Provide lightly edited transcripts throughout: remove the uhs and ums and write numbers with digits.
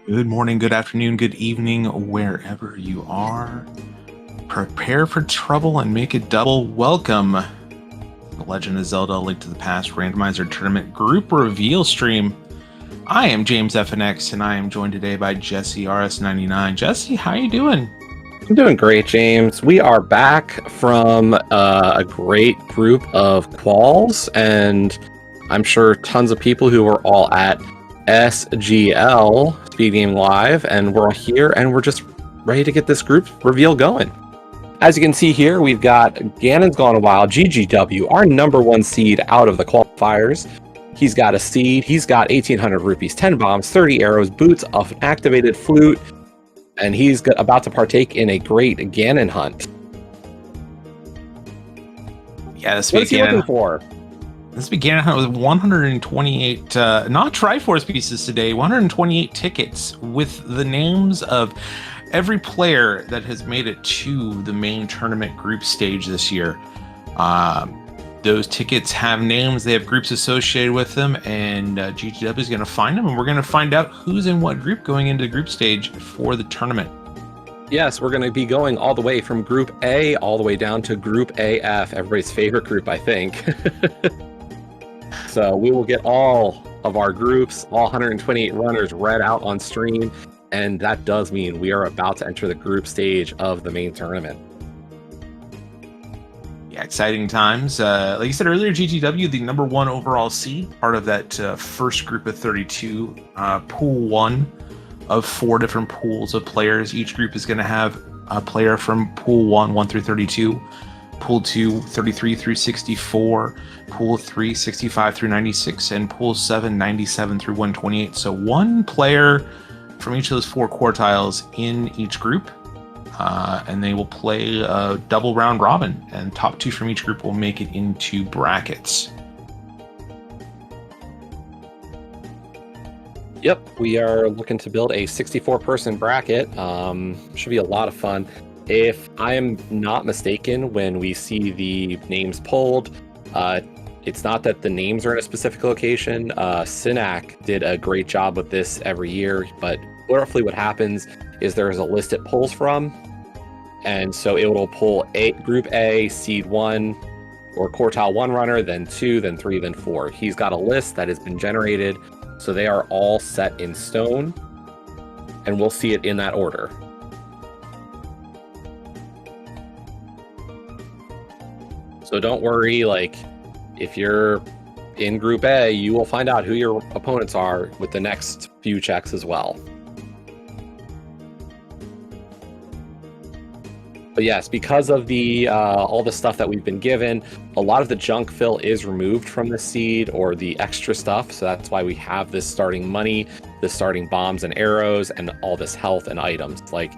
Good morning, good afternoon, good evening, wherever you are. Prepare for trouble and make it double. Welcome. The Legend of Zelda: Link to the Past Randomizer Tournament Group Reveal Stream. I am James FNX, and I am joined today by Jesse RS99. Jesse, how you doing? I'm doing great, James. We are back from a great group of quals, and I'm sure tons of people who are all at SGL, SpeedGaming Live, and we're all here, and we're just ready to get this group reveal going. As you can see here, we've got Ganon's Gone a While, GGW, our #1 seed out of the qualifiers. He's got a seed, he's got 1,800 rupees, 10 bombs, 30 arrows, boots, an activated flute, and he's about to partake in a great Ganon hunt. Yeah, this What is he looking for? This began with 128 not Triforce pieces today, 128 tickets with the names of every player that has made it to the main tournament group stage this year. Those tickets have names, they have groups associated with them, and GGW is going to find them, and we're going to find out who's in what group going into the group stage for the tournament. Yes, we're going to be going all the way from Group A all the way down to Group AF, everybody's favorite group, I think. So we will get all of our groups, all 128 runners read out on stream, and that does mean we are about to enter the group stage of the main tournament. Yeah, exciting times. Like you said earlier, GGW, the #1 overall seed, part of that first group of 32, pool 1 of 4 different pools of players. Each group is going to have a player from pool 1 through 32, pool 2, 33 through 64, pool 3, 65 through 96, and pool 7, 97 through 128. So one player from each of those 4 quartiles in each group, and they will play a double round robin, and top 2 from each group will make it into brackets. Yep, we are looking to build a 64-person bracket. Should be a lot of fun. If I am not mistaken, when we see the names pulled, it's not that the names are in a specific location. Synac did a great job with this every year, but roughly what happens is there's a list it pulls from, and so it will pull Group A, Seed 1, or Quartile 1 runner, then 2, then 3, then 4. He's got a list that has been generated, so they are all set in stone, and we'll see it in that order. So don't worry, like, if you're in Group A, you will find out who your opponents are with the next few checks as well. But yes, because of the all the stuff that we've been given, a lot of the junk fill is removed from the seed, or the extra stuff, so that's why we have this starting money, the starting bombs and arrows, and all this health and items. Like,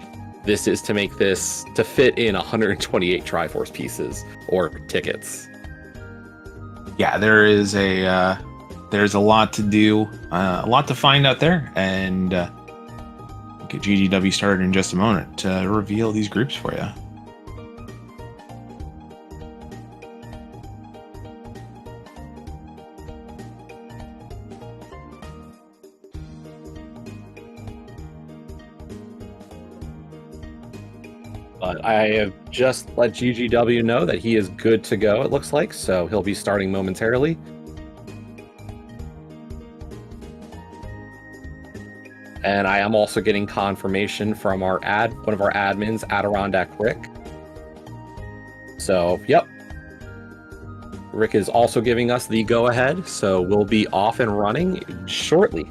this is to make this to fit in 128 Triforce pieces or tickets. Yeah, there's a lot to do, a lot to find out there, and we'll get GGW started in just a moment to reveal these groups for you. But I have just let GGW know that he is good to go, it looks like, so he'll be starting momentarily. And I am also getting confirmation from one of our admins, Adirondack Rick. So, yep. Rick is also giving us the go-ahead, so we'll be off and running shortly.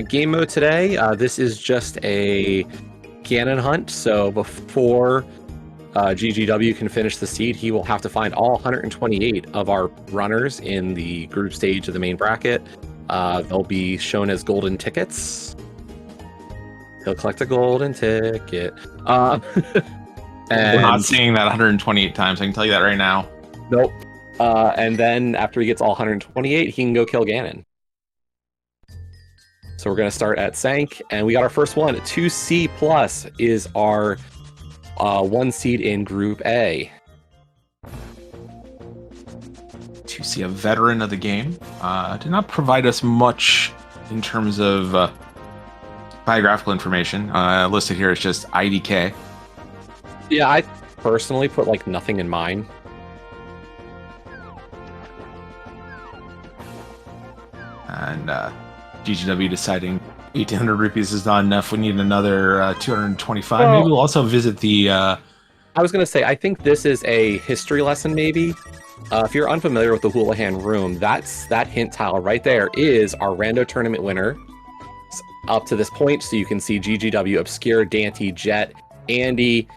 Game mode today, this is just a Ganon hunt, so before GGW can finish the seed, he will have to find all 128 of our runners in the group stage of the main bracket. They'll be shown as golden tickets. He'll collect a golden ticket. And we're not seeing that 128 times, I can tell you that right now. Nope. And then after he gets all 128, he can go kill Ganon. So we're going to start at Sank, and we got our first one. 2C plus is our 1 seed in Group A. To see a veteran of the game. Did not provide us much in terms of biographical information. Listed here is just IDK. Yeah, I personally put like nothing in mine. And GGW deciding 1,800 rupees is not enough. We need another 225. Well, maybe we'll also visit the. I was gonna say, I think this is a history lesson, maybe. If you're unfamiliar with the Houlihan Room, that hint tile right there is our rando tournament winner up to this point. So you can see GGW, Obscure, Dante, Jet, Andy,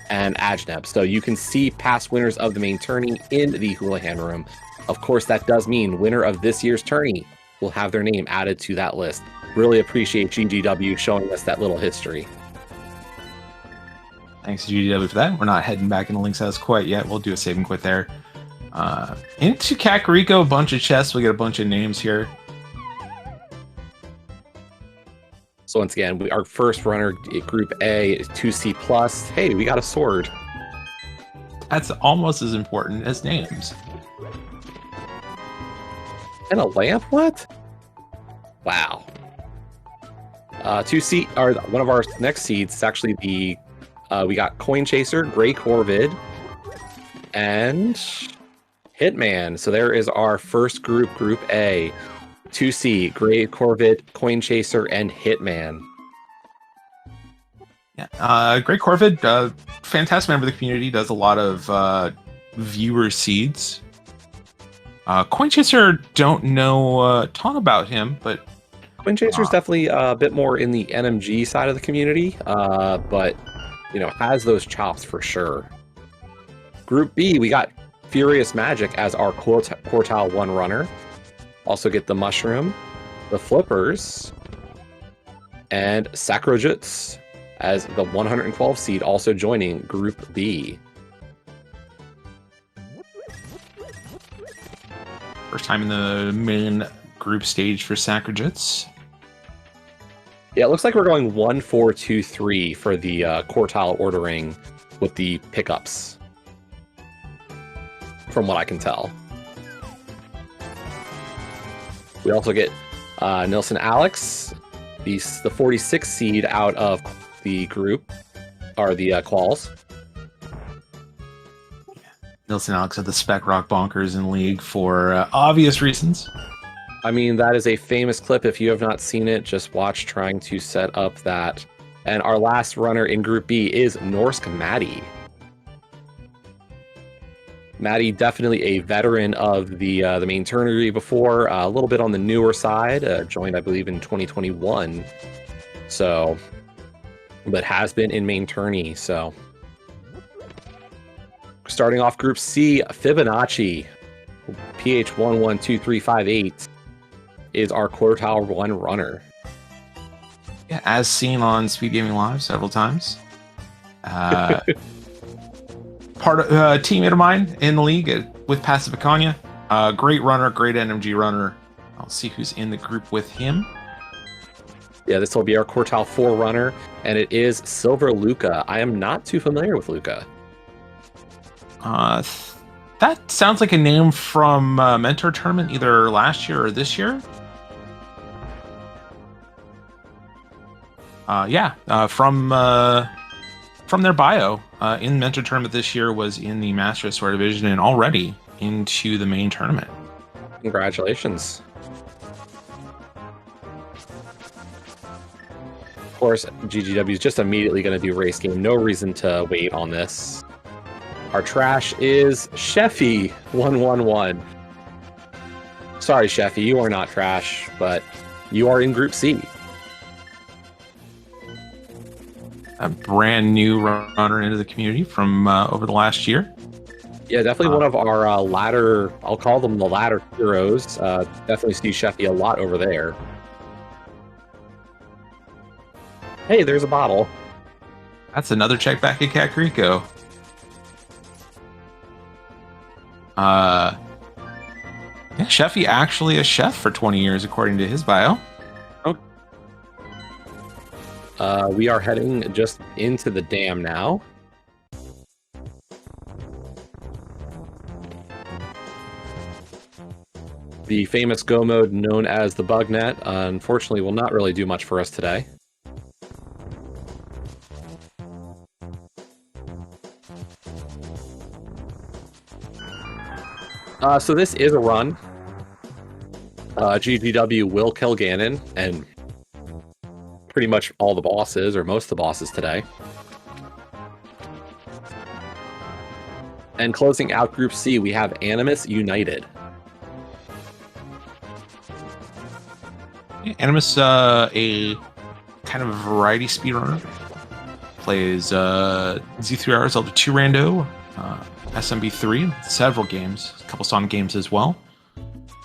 and Ajneb. So you can see past winners of the main tourney in the Houlihan Room. Of course, that does mean winner of this year's tourney will have their name added to that list. Really appreciate GGW showing us that little history. Thanks to GGW for that. We're not heading back into Link's house quite yet. We'll do a save and quit there. Into Kakariko, a bunch of chests. We get a bunch of names here. So once again, our first runner, Group A, is 2C+. Hey, we got a sword. That's almost as important as names. And a lamp? What? Wow. 2C, or one of our next seeds is actually the, we got Coin Chaser, Grey Corvid, and Hitman. So there is our first group, Group A. 2C, Grey Corvid, Coin Chaser, and Hitman. Yeah, Grey Corvid, fantastic member of the community, does a lot of viewer seeds. Coin Chaser, don't know a ton about him, but Coin Chaser is definitely a bit more in the NMG side of the community, but you know, has those chops for sure. Group B, we got Furious Magic as our Quartile 1 runner. Also get the Mushroom, the Flippers, and Sakrojutsu as the 112 seed, also joining Group B. First time in the main group stage for Sakrojutsu. Yeah, it looks like we're going 1, 4, 2, 3 for the quartile ordering with the pickups, from what I can tell. We also get Nilsson Alex, the 46 seed out of the group, or the quals. Nilsson Alex of the Spec Rock Bonkers in League for obvious reasons. I mean, that is a famous clip. If you have not seen it, just watch trying to set up that. And our last runner in Group B is Norsk Maddie. Maddie, definitely a veteran of the main tourney before, a little bit on the newer side, joined, I believe, in 2021. So, but has been in main tourney, so. Starting off Group C, Fibonacci, PH112358, is our quartile 1 runner. Yeah, as seen on SpeedGaming Live several times. Part of teammate of mine in the league with Pacificonia. Great runner, great NMG runner. I'll see who's in the group with him. Yeah, this will be our quartile 4 runner, and it is Silver Luca. I am not too familiar with Luca. That sounds like a name from Mentor Tournament, either last year or this year. From their bio, in Mentor Tournament this year was in the Master Sword Division and already into the main tournament. Congratulations. Of course, GGW is just immediately going to do race game. No reason to wait on this. Our trash is Sheffy111. Sorry, Sheffy, you are not trash, but you are in Group C. A brand new runner into the community from over the last year. Yeah, definitely one of our ladder, I'll call them the ladder heroes. Definitely see Sheffy a lot over there. Hey, there's a bottle. That's another check back at Kakariko. Yeah, Sheffy actually a chef for 20 years, according to his bio. We are heading just into the dam now. The famous Go mode known as the bug net, unfortunately, will not really do much for us today. So this is a run. GGW will kill Ganon, and pretty much all the bosses, or most of the bosses today. And closing out Group C, we have Animus United. Yeah, Animus, a kind of a variety speedrunner. Plays Z3R, Zelda 2 Rando, SMB3, several games, a couple Sonic games as well.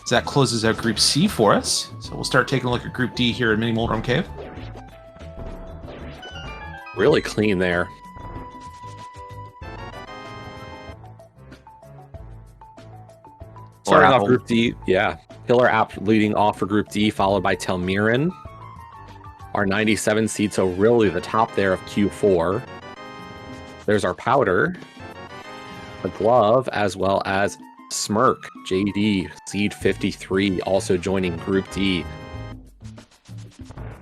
So that closes out Group C for us. So we'll start taking a look at Group D here in Mini Moldrum Cave. Really clean there. Starting off Group D, yeah. Killer App leading off for Group D, followed by Telmiran. Our 97 seed, so really the top there of Q4. There's our Powder, the Glove, as well as Smirk, JD, seed 53, also joining Group D.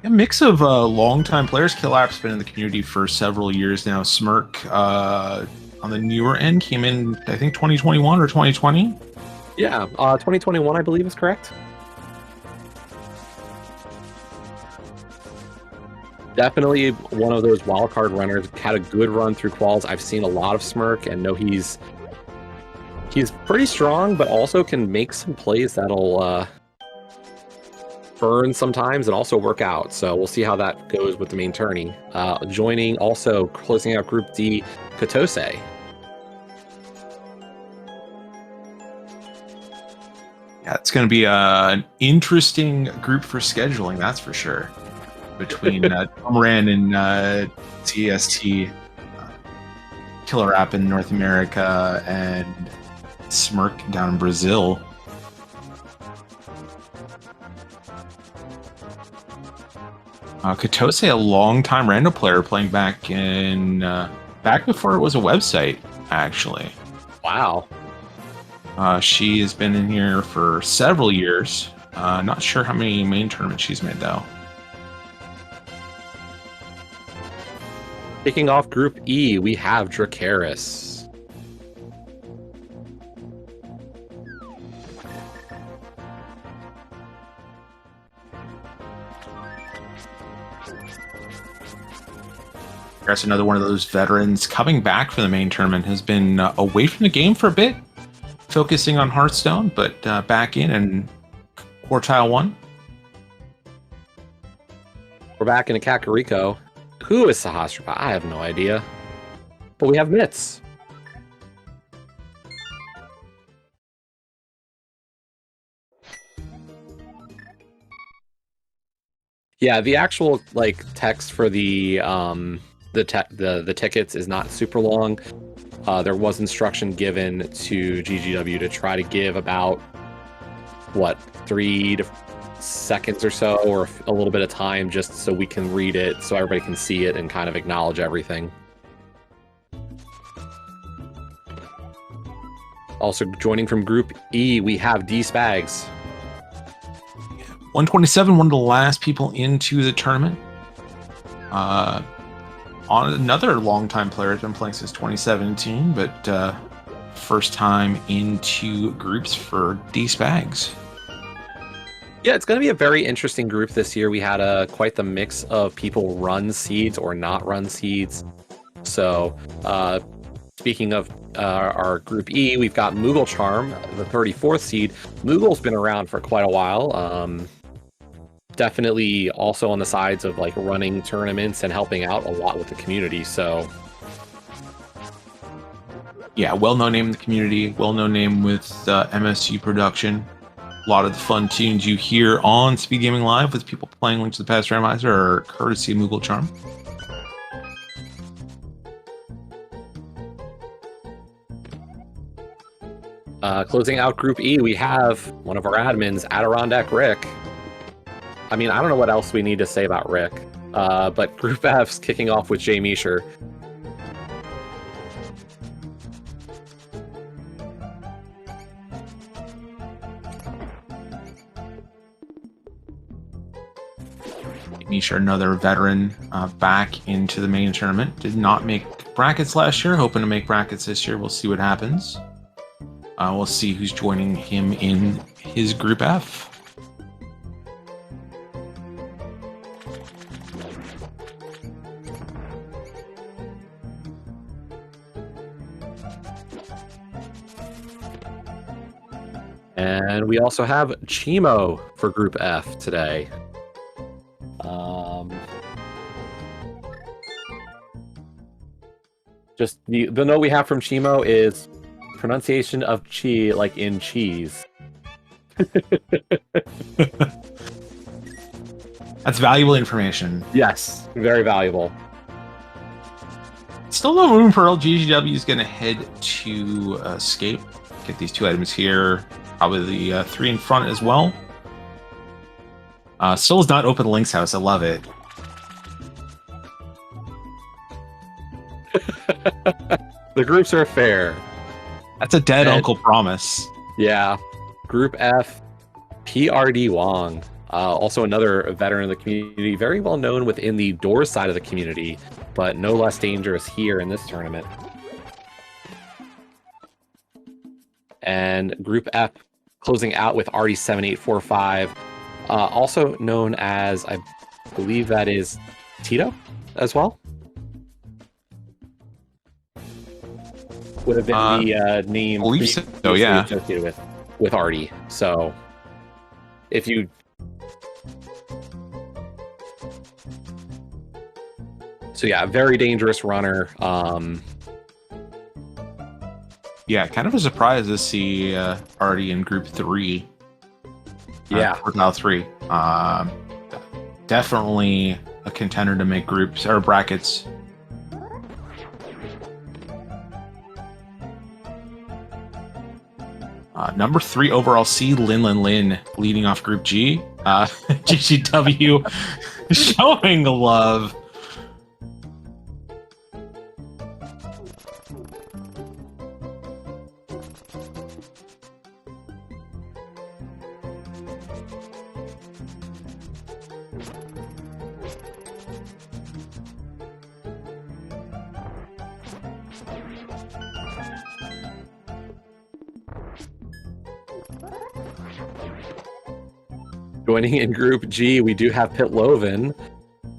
A mix of longtime players. Killer App's been in the community for several years now. Smirk, on the newer end, came in, I think, 2021 or 2020. Yeah, 2021, I believe, is correct. Definitely one of those wildcard runners. Had a good run through quals. I've seen a lot of Smirk and know he's pretty strong, but also can make some plays that'll burn sometimes and also work out. So we'll see how that goes with the main tourney. Joining, also closing out Group D, Katose. Yeah, it's going to be an interesting group for scheduling, that's for sure. Between Telmiran and TST, Killer App in North America, and Smirk down in Brazil. Katose, a longtime rando player, playing back before it was a website, actually. Wow. She has been in here for several years. Not sure how many main tournaments she's made, though. Kicking off Group E, we have Dracaris. Dracaris, another one of those veterans coming back from the main tournament, has been away from the game for a bit, focusing on Hearthstone, but back in Quartile 1. We're back in a Kakariko. Who is Sahasrapa? I have no idea. But we have Mitz. Yeah, the actual text for the tickets is not super long. There was instruction given to GGW to try to give about 3 seconds or so, or a little bit of time, just so we can read it, so everybody can see it and kind of acknowledge everything. Also joining from Group E, we have D-Spags. 127, one of the last people into the tournament. On another longtime player, has been playing since 2017, but first time into groups for D-Spags. Yeah, it's going to be a very interesting group this year. We had quite the mix of people run seeds or not run seeds. So, speaking of our Group E, we've got Moogle Charm, the 34th seed. Moogle's been around for quite a while. Definitely also on the sides of running tournaments and helping out a lot with the community. So, yeah, well-known name in the community, well-known name with MSU production. A lot of the fun tunes you hear on SpeedGaming Live with people playing Link to the Past Randomizer are courtesy of Moogle Charm. Closing out Group E, we have one of our admins, Adirondack Rick. I mean, I don't know what else we need to say about Rick, but Group F's kicking off with Jay Meisher. Misha, another veteran, back into the main tournament. Did not make brackets last year. Hoping to make brackets this year. We'll see what happens. We'll see who's joining him in his Group F. And we also have Chimo for Group F today. Just the note we have from Chimo is pronunciation of chi like in cheese. That's valuable information. Yes, very valuable. Still no room for GGW is going to head to escape. Get these 2 items here. Probably the 3 in front as well. Still is not open Link's house. I love it. The groups are fair. That's a dead uncle promise. Yeah. Group F, PRD Wong. Also another veteran of the community, very well known within the Doors side of the community, but no less dangerous here in this tournament. And Group F closing out with RD7845, also known as, I believe that is Tito as well. Would have been the name yeah, associated with Artie. So if you very dangerous runner. Yeah, kind of a surprise to see Artie in Group 3. Quartile 3. Definitely a contender to make groups or brackets. Number 3 overall seed, Lin leading off Group G. GGW showing love. Joining in Group G, we do have Pit Loven.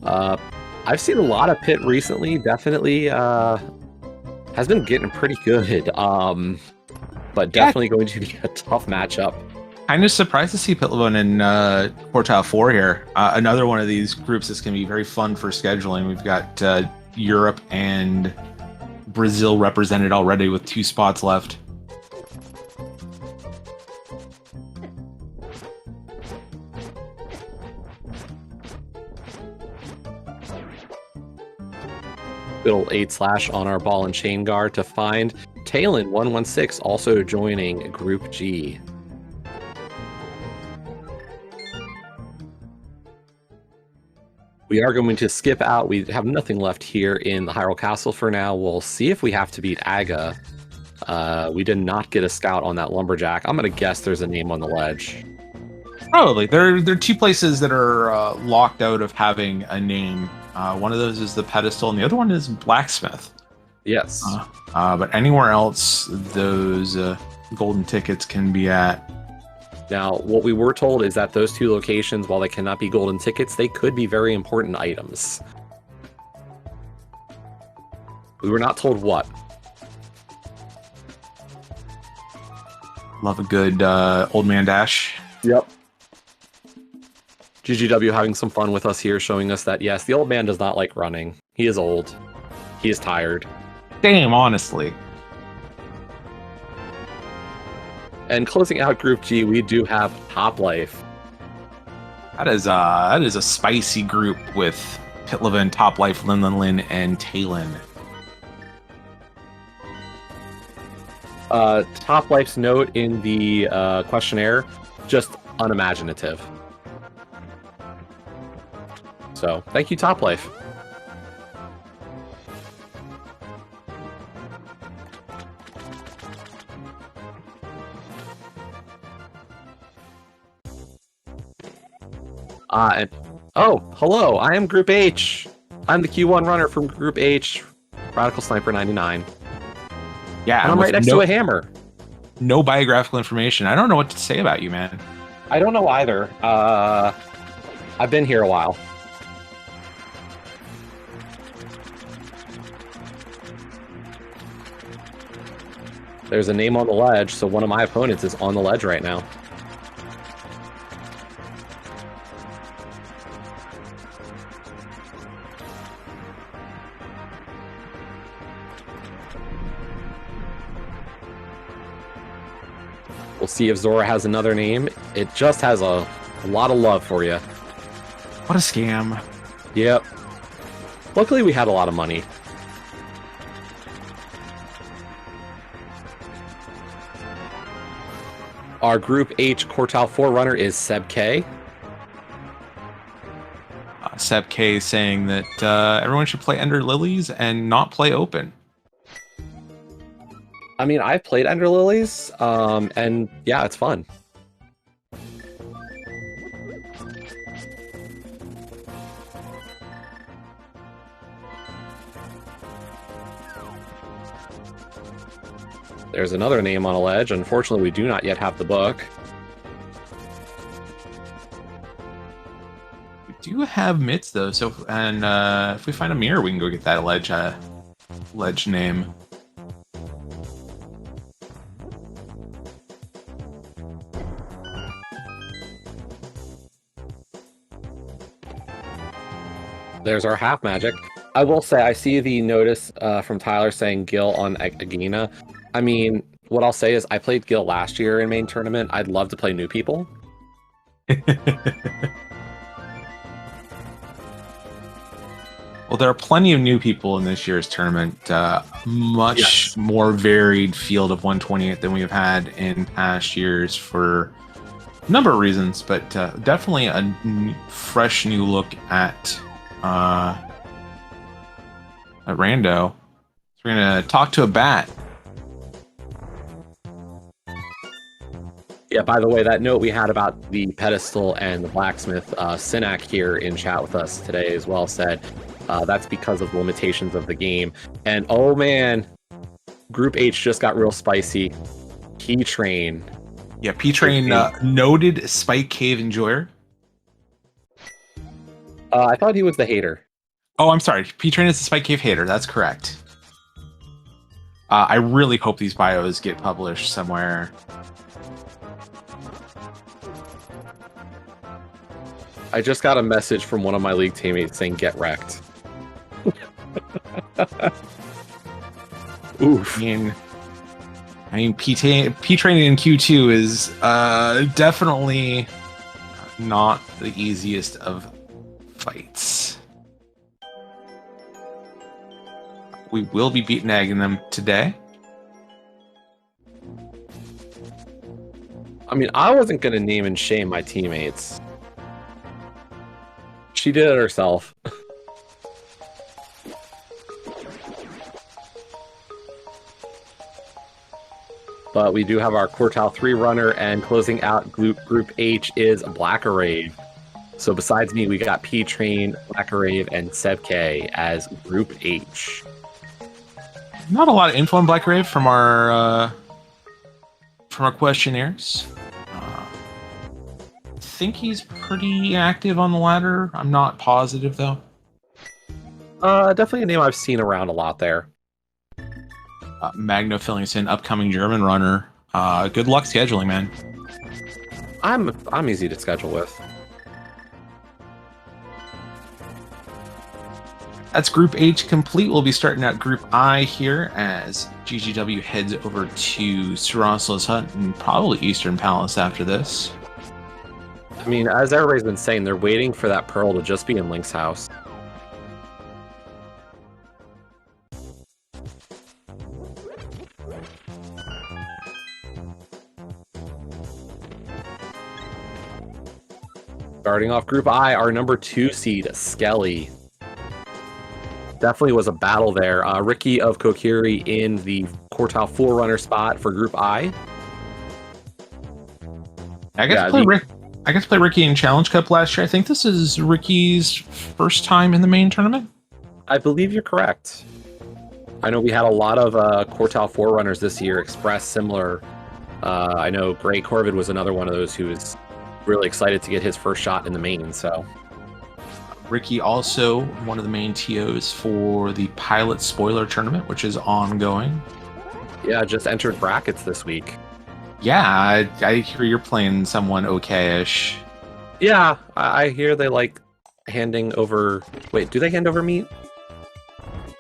I've seen a lot of Pit recently. Definitely has been getting pretty good. But definitely going to be a tough matchup. Kind of surprised to see Pit Loven in Quartile 4 here. Another one of these groups that's going to be very fun for scheduling. We've got Europe and Brazil represented already with 2 spots left. Little 8/ on our ball and chain guard to find Talon 116 also joining Group G. We are going to skip out. We have nothing left here in the Hyrule Castle for now. We'll see if we have to beat Aga. We did not get a scout on that lumberjack. I'm going to guess there's a name on the ledge. Probably. There are 2 places that are locked out of having a name. One of those is the pedestal, and the other one is blacksmith. Yes. But anywhere else, those golden tickets can be at. Now, what we were told is that those 2 locations, while they cannot be golden tickets, they could be very important items. We were not told what. Love a good old man dash. Yep. GGW having some fun with us here, showing us that, yes, the old man does not like running. He is old. He is tired. Damn, honestly. And closing out Group G, we do have Top Life. That is a spicy group with Pitloven, Top Life, Lin, and Talon. Top Life's note in the questionnaire, just unimaginative. So, thank you, Top Life. And Oh, hello. I am Group H. I'm the Q1 runner from Group H, Radical Sniper 99. Yeah, And I'm right next to a hammer. No biographical information. I don't know what to say about you, man. I don't know either. I've been here a while. There's a name on the ledge, so one of my opponents is on the ledge right now. We'll see if Zora has another name. It just has a lot of love for you. What a scam. Yep. Luckily, we had a lot of money. Our Group H Quartile 4 runner is Seb K. Seb K saying that everyone should play Ender Lilies and not play Open. I mean, I've played Ender Lilies, and yeah, it's fun. There's another name on a ledge. Unfortunately, we do not yet have the book. We do have mitts though, so if we find a mirror, we can go get that ledge name. There's our half magic. I will say, I see the notice from Tyler saying Gil on Agena. I mean, what I'll say is I played Gil last year in main tournament. I'd love to play new people. Well, there are plenty of new people in this year's tournament. Much more varied field of 128 than we've had in past years for a number of reasons, but definitely a fresh new look at Rando. So we're gonna talk to a bat. Yeah, by the way, that note we had about the pedestal and the blacksmith, Sinak here in chat with us today as well said that's because of the limitations of the game. And oh man, Group H just got real spicy. P-Train. Yeah, P-Train, noted Spike Cave enjoyer. I thought he was the hater. Oh, I'm sorry. P-Train is the Spike Cave hater. That's correct. I really hope these bios get published somewhere. I just got a message from one of my league teammates saying get wrecked. Oof. I mean, P-Train in Q2 is definitely not the easiest of fights. We will be beating egging them today. I mean, I wasn't going to name and shame my teammates. She did it herself. But we do have our Quartile 3 runner, and closing out Group H is Black Arave. So besides me, we got P-Train, Black Arave, and Seb K as Group H. Not a lot of info on Black Arave from our questionnaires. I think he's pretty active on the ladder. I'm not positive though. Definitely a name I've seen around a lot there. Magno filling us in, upcoming German runner. Good luck scheduling, man. I'm easy to schedule with. That's Group H complete. We'll be starting out Group I here as GGW heads over to Surasla's Hut and probably Eastern Palace after this. I mean, as everybody's been saying, they're waiting for that pearl to just be in Link's house. Starting off Group I, our number 2 seed, Skelly. Definitely was a battle there. Ricky of Kokiri in the Quartile 4 runner spot for Group I. I I got to play Ricky in Challenge Cup last year. I think this is Ricky's first time in the main tournament. I believe you're correct. I know we had a lot of Quartile 4 runners this year express similar. I know Gray Corvid was another one of those who was really excited to get his first shot in the main. So Ricky also one of the main TOs for the Pilot Spoiler Tournament, which is ongoing. Yeah, just entered brackets this week. Yeah, I hear you're playing someone okay-ish. Yeah, I hear they like handing over... Wait, do they hand over meat?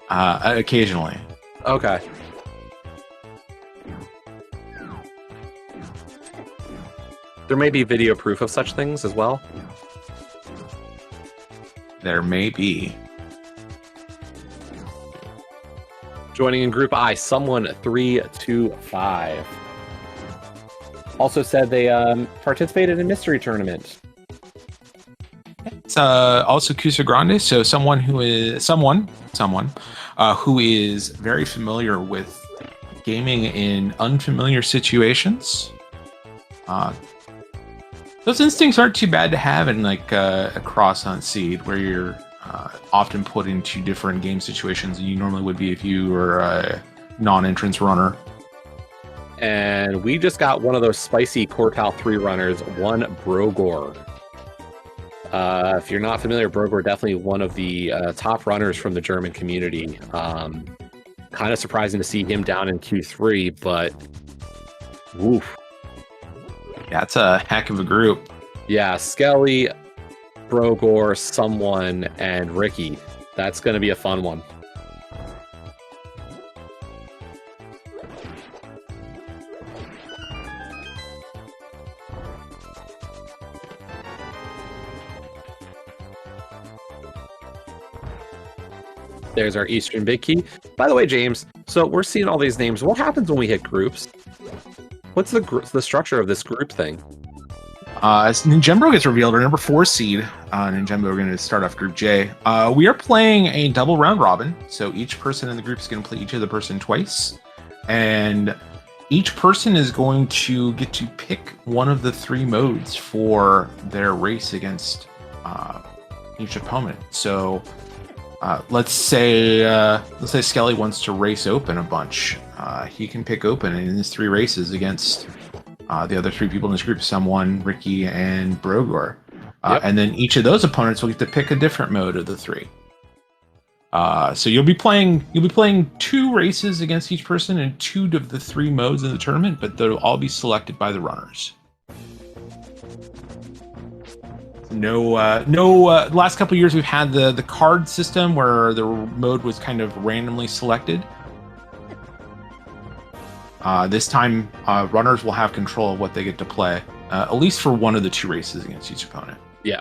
Occasionally. Okay. There may be video proof of such things as well. There may be. Joining in Group I, someone 325. Also said they participated in Mystery Tournament. It's also Cusa Grande, so someone who is who is very familiar with gaming in unfamiliar situations. Those instincts aren't too bad to have in like a cross-hunt seed where you're often put into different game situations than you normally would be if you were a non-entrance runner. And we just got one of those spicy Quartile 3 runners, one Brogor. If you're not familiar, Brogor definitely one of the top runners from the German community. Kind of surprising to see him down in Q3, but woof. Yeah, it's a heck of a group. Yeah, Skelly, Brogor, someone, and Ricky. That's going to be a fun one. There's our Eastern Big Key. By the way, James, so we're seeing all these names. What happens when we hit groups? What's the structure of this group thing? As Ninjembro gets revealed, our number 4 seed, Ninjembro, we're going to start off Group J. We are playing a double round robin, so each person in the group is going to play each other person twice, and each person is going to get to pick one of the 3 modes for their race against each opponent. So let's say Skelly wants to race open a bunch. He can pick open in his 3 races against the other 3 people in this group, someone, Ricky, and Brogor. Yep. And then each of those opponents will get to pick a different mode of the 3. So you'll be playing 2 races against each person in 2 of the 3 modes in the tournament, but they'll all be selected by the runners. No, last couple of years we've had the card system where the mode was kind of randomly selected. This time, runners will have control of what they get to play, at least for one of the 2 races against each opponent. Yeah.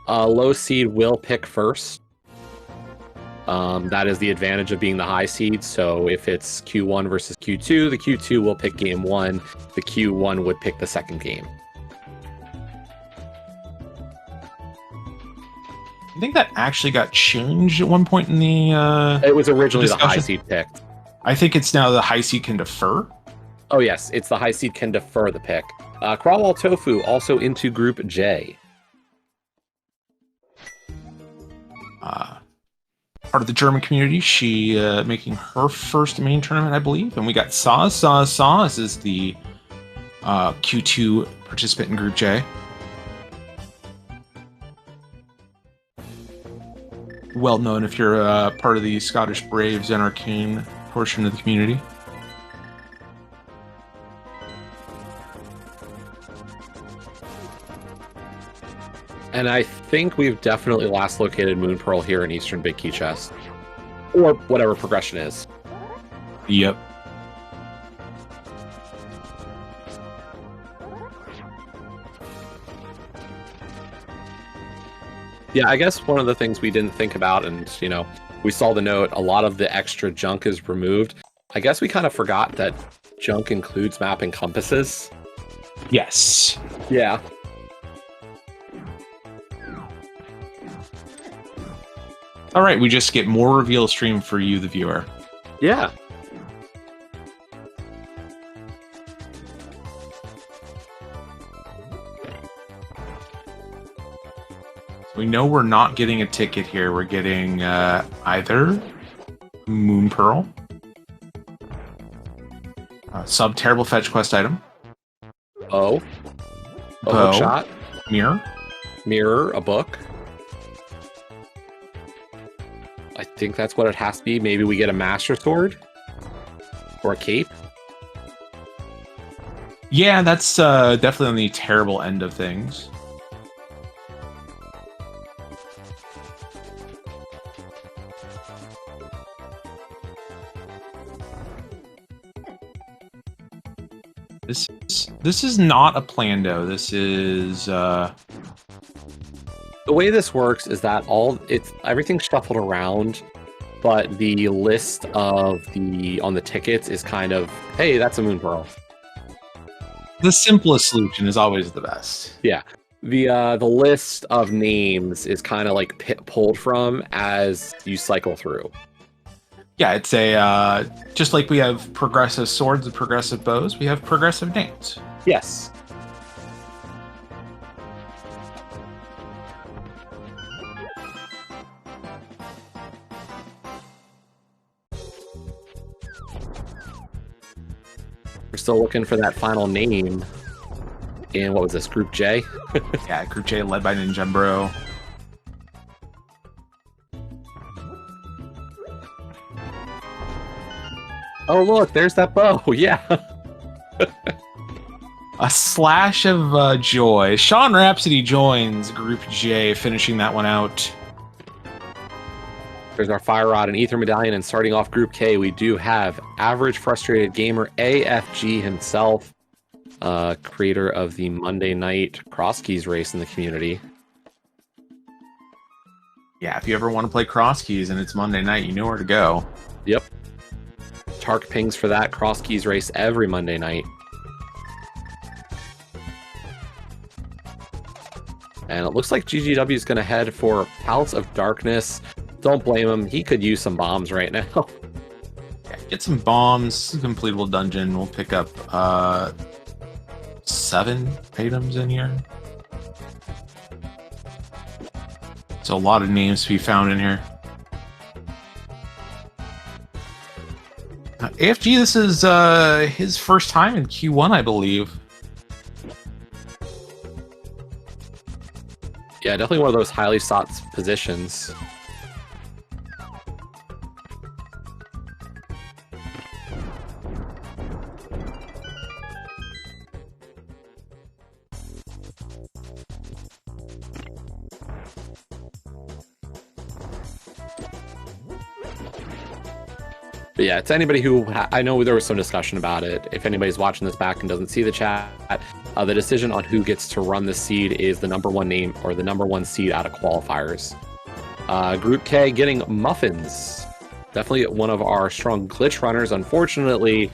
Low seed will pick first. That is the advantage of being the high seed. So if it's Q1 versus Q2, the Q2 will pick game 1. The Q1 would pick the second game. I think that actually got changed at one point in the It was originally the discussion. high seed picked. I think it's now the high seed can defer. Oh yes, it's the high seed can defer the pick. Crawlwall Tofu also into Group J. Part of the German community, she making her first main tournament, I believe. And we got Saz. Saz is the Q2 participant in Group J. Well known if you're part of the Scottish Braves and Arcane portion of the community. And I think we've definitely last located Moon Pearl here in Eastern Big Key Chest. Or whatever progression is. Yep. Yeah, I guess one of the things we didn't think about, and, you know, we saw the note, a lot of the extra junk is removed. I guess we kind of forgot that junk includes mapping compasses. Yes. Yeah. All right, we just get more reveal stream for you, the viewer. Yeah. We know we're not getting a ticket here. We're getting either Moon Pearl, sub terrible fetch quest item, Oh. A bow, hook shot. mirror. Mirror, a book. I think that's what it has to be. Maybe we get a Master Sword? Or a cape? Yeah, that's definitely on the terrible end of things. This is not a Plando. This is The way this works is that everything's shuffled around, but the list of on the tickets is kind of, hey, that's a Moon Pearl. the simplest solution is always the best. Yeah. The list of names is kind of like pulled from as you cycle through. Yeah, it's a just like we have progressive swords and progressive bows, we have progressive names. Yes. We're still looking for that final name. And what was this, Group J? Yeah, Group J led by Ninjembro. Oh, look, there's that bow. Yeah. A slash of joy. Sean Rhapsody joins Group J, finishing that one out. There's our Fire Rod and Ether Medallion, and starting off Group K, we do have Average Frustrated Gamer AFG himself, creator of the Monday Night Cross Keys race in the community. Yeah, if you ever want to play Cross Keys and it's Monday night, you know where to go. Yep. Tark pings for that Cross Keys race every Monday night. And it looks like GGW is going to head for Palace of Darkness. Don't blame him. He could use some bombs right now. Yeah, get some bombs, completable dungeon. We'll pick up 7 items in here. There's a lot of names to be found in here. AFG, this is his first time in Q1, I believe. Yeah, definitely one of those highly sought positions. But yeah, to anybody who, I know there was some discussion about it. If anybody's watching this back and doesn't see the chat, the decision on who gets to run the seed is the #1 name or the #1 seed out of qualifiers. Group K getting Muffins. Definitely one of our strong glitch runners. Unfortunately,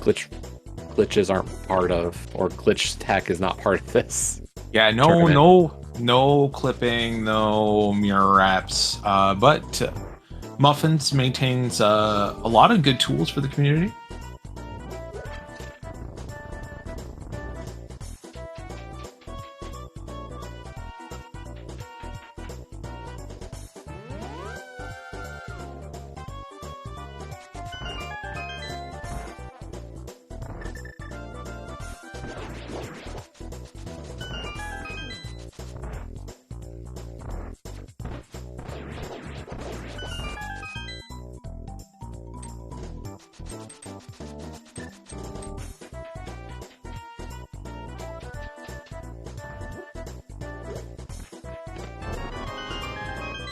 glitches aren't part of, or glitch tech is not part of this. Yeah, no clipping, no mirror wraps, but Muffins maintains a lot of good tools for the community.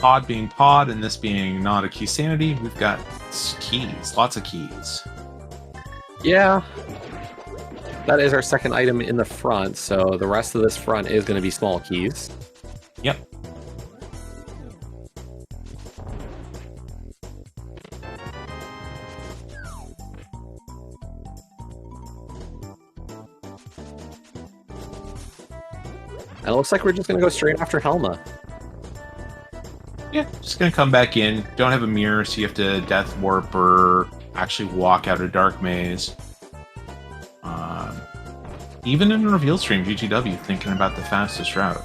Pod being pod, and this being not a key sanity, we've got keys, lots of keys. Yeah, that is our second item in the front, so the rest of this front is going to be small keys. Yep. And it looks like we're just going to go straight after Helma. Yeah, just gonna come back in. Don't have a mirror, so you have to death warp or actually walk out a dark maze. Even in a reveal stream, GGW thinking about the fastest route.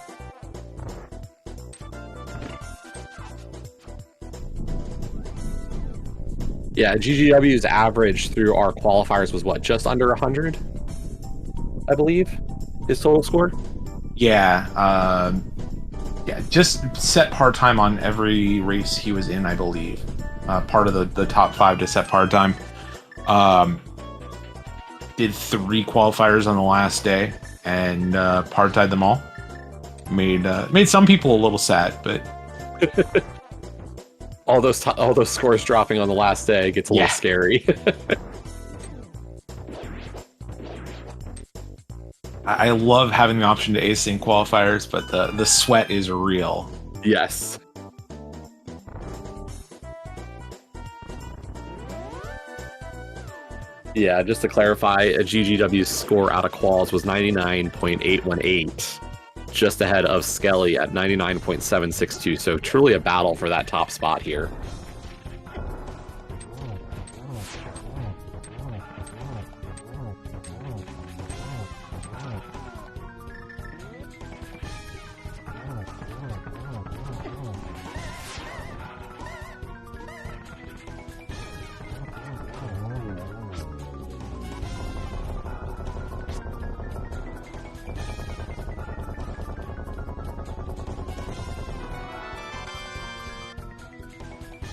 Yeah, GGW's average through our qualifiers was what, just under 100, I believe, his total score. Yeah, yeah, just set par time on every race he was in, I believe. Part of the top 5 to set par time. Did 3 qualifiers on the last day and par tied them all. Made some people a little sad, but all those scores dropping on the last day gets a little scary. I love having the option to async qualifiers, but the sweat is real. Yes. Yeah, just to clarify, a GGW's score out of quals was 99.818, just ahead of Skelly at 99.762, so truly a battle for that top spot here.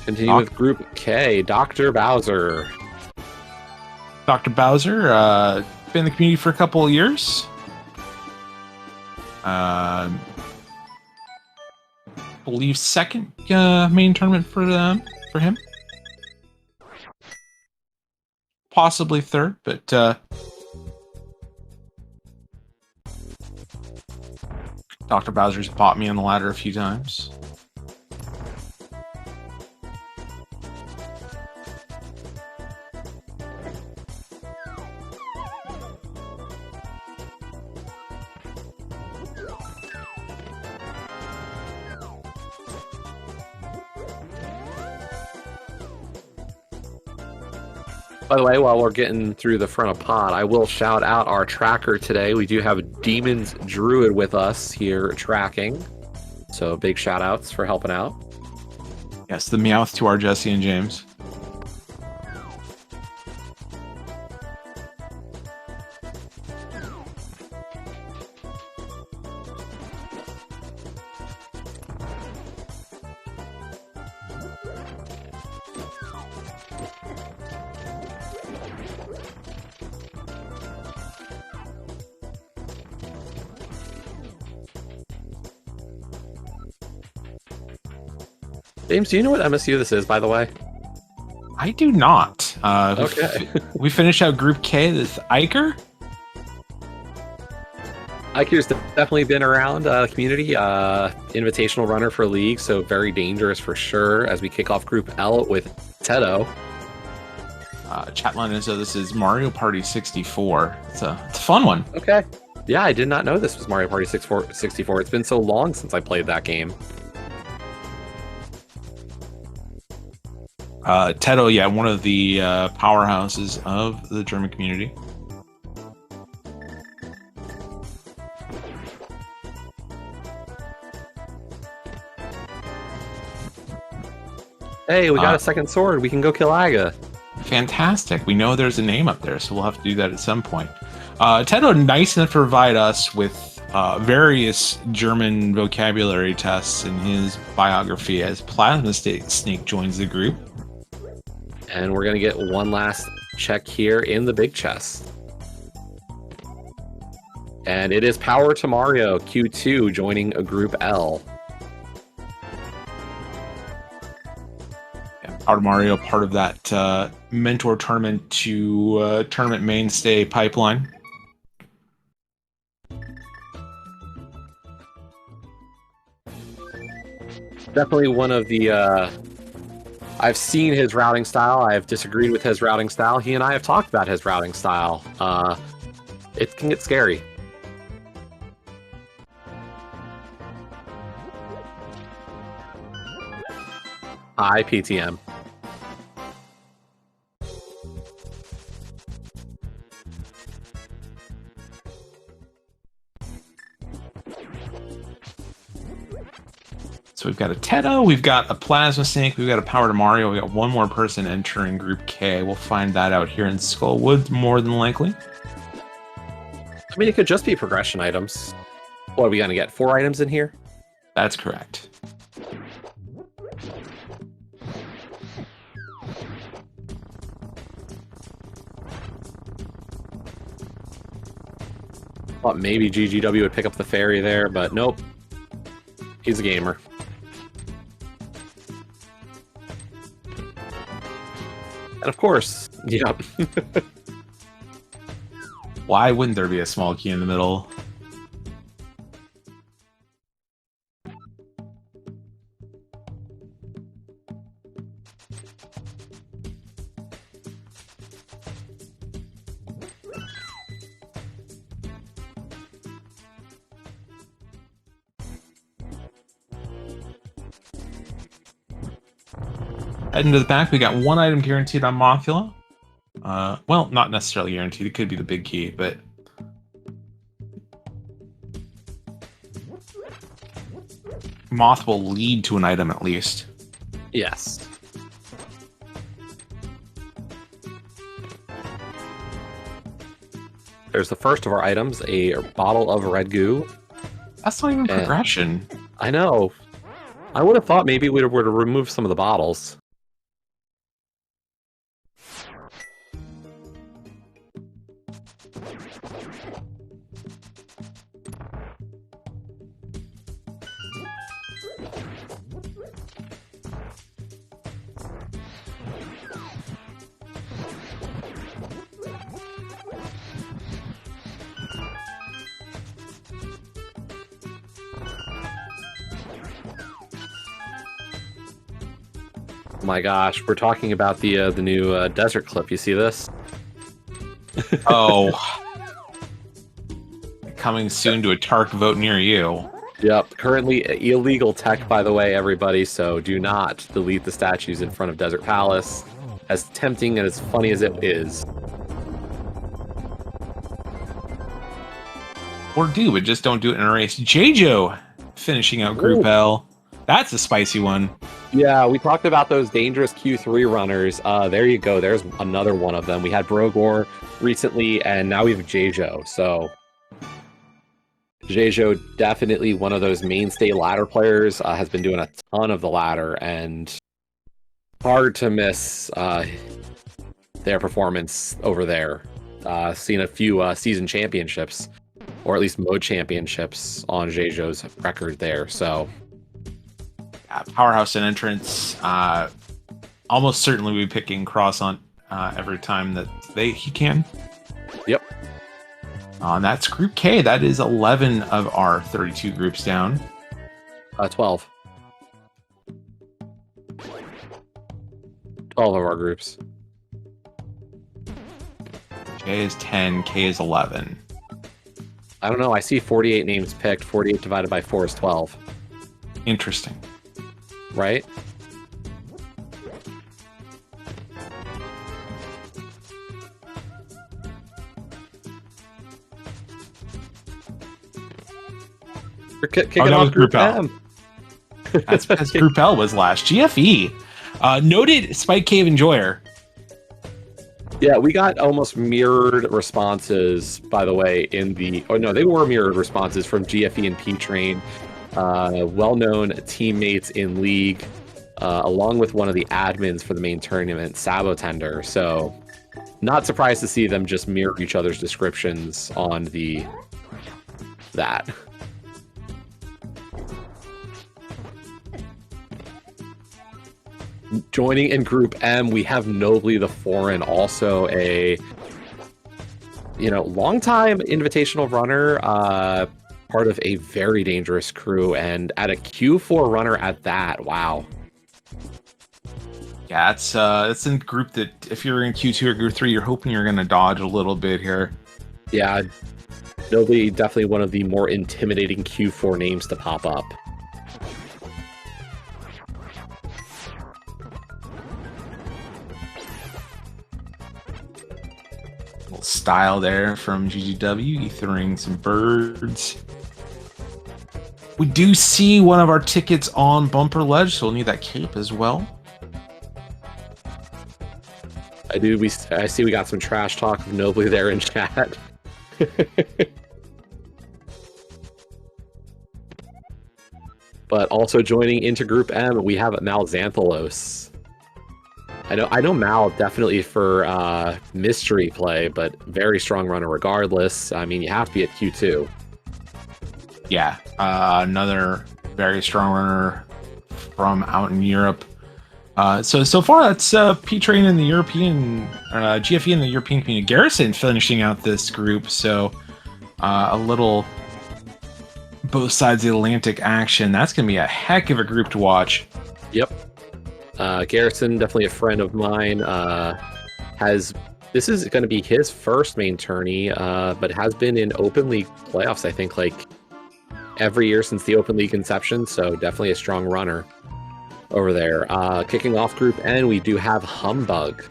Continue with Group K, Dr. Bowser. Dr. Bowser, been in the community for a couple of years. Believe second main tournament for him. Possibly third, but Dr. Bowser's bought me on the ladder a few times. By the way, while we're getting through the front of pod, I will shout out our tracker today. We do have Demon's Druid with us here tracking. So big shout outs for helping out. Yes, the Meowth to our Jesse and James. James, do you know what MSU this is, by the way? I do not. Okay. We finished out Group K with Iker. Iker's definitely been around the community. Invitational runner for League, so very dangerous for sure as we kick off Group L with Tedo. Chatline is this is Mario Party 64. It's a fun one. Okay. Yeah, I did not know this was Mario Party 64. It's been so long since I played that game. Tedo, yeah, one of the powerhouses of the German community. Hey, we got a second sword. We can go kill Aga. Fantastic. We know there's a name up there, so we'll have to do that at some point. Tedo, nice enough to provide us with various German vocabulary tests in his biography as Plasma Snake joins the group. And we're going to get one last check here in the big chest. And it is Power to Mario, Q2, joining a Group L. Yeah, Power to Mario, part of that mentor tournament to tournament mainstay pipeline. Definitely one of the... I've seen his routing style. I have disagreed with his routing style. He and I have talked about his routing style. It can get scary. Hi, PTM. So we've got a Teta, we've got a Plasma Snake, we've got a Power to Mario, we got one more person entering Group K. We'll find that out here in Skullwood, more than likely. I mean, it could just be progression items. What are we going to get? 4 items in here? That's correct. Thought maybe GGW would pick up the fairy there, but nope. He's a gamer. And of course, yep. Why wouldn't there be a small key in the middle? Heading to the back, we got 1 item guaranteed on Mothula. Well, not necessarily guaranteed. It could be the big key, but Moth will lead to an item at least. Yes. There's the first of our items, a bottle of red goo. That's not even progression. I know. I would have thought maybe we were to remove some of the bottles. Oh my gosh, we're talking about the new desert clip. You see this? Oh. Coming soon to a Tark vote near you. Yep, currently illegal tech, by the way, everybody, so do not delete the statues in front of Desert Palace, as tempting and as funny as it is. Or do, but just don't do it in a race. J-Jo finishing out Group L. That's a spicy one. Yeah, we talked about those dangerous Q3 runners. There you go. There's another one of them. We had Brogor recently, and now we have J-Jo. So J-Jo, definitely one of those mainstay ladder players, has been doing a ton of the ladder, and hard to miss their performance over there. Seen a few season championships, or at least mode championships on J-Jo's record there. So powerhouse and entrance. Almost certainly we'll be picking Cross on every time that he can. Yep. And that's Group K. That is 11 of our 32 groups down. 12. 12 of our groups. J is 10, K is 11. I don't know. I see 48 names picked. 48 divided by 4 is 12. Interesting. Right? We're kicking off Group M. That's because Group L was last. GFE. Noted Spike Cave Enjoyer. Yeah, we got almost mirrored responses, by the way, in the... Oh, no, they were mirrored responses from GFE and P-Train. Well-known teammates in League, along with one of the admins for the main tournament, Sabotender. So, not surprised to see them just mirror each other's descriptions on that. Joining in Group M, we have Nobly the Foreign, also a long-time invitational runner, part of a very dangerous crew, and at a Q4 runner at that. Wow. Yeah, it's a group that if you're in Q2 or Group 3, you're hoping you're going to dodge a little bit here. Yeah, Nobly definitely one of the more intimidating Q4 names to pop up. Style there from GGW, ethering some birds. We do see one of our tickets on Bumper Ledge, so we'll need that cape as well. I see we got some trash talk of Nobly there in chat. But also joining into Group M, we have Malxanthalos. I know Mal definitely for mystery play, but very strong runner regardless. I mean, you have to be at Q2. Yeah, another very strong runner from out in Europe. So far, that's P-Train in the European, GFE in the European community. Garrison finishing out this group, so a little both sides of the Atlantic action. That's going to be a heck of a group to watch. Yep. Garrison, definitely a friend of mine, this is going to be his first main tourney, but has been in Open League playoffs, I think, like every year since the Open League inception, so definitely a strong runner over there. Kicking off Group N, we do have Humbug.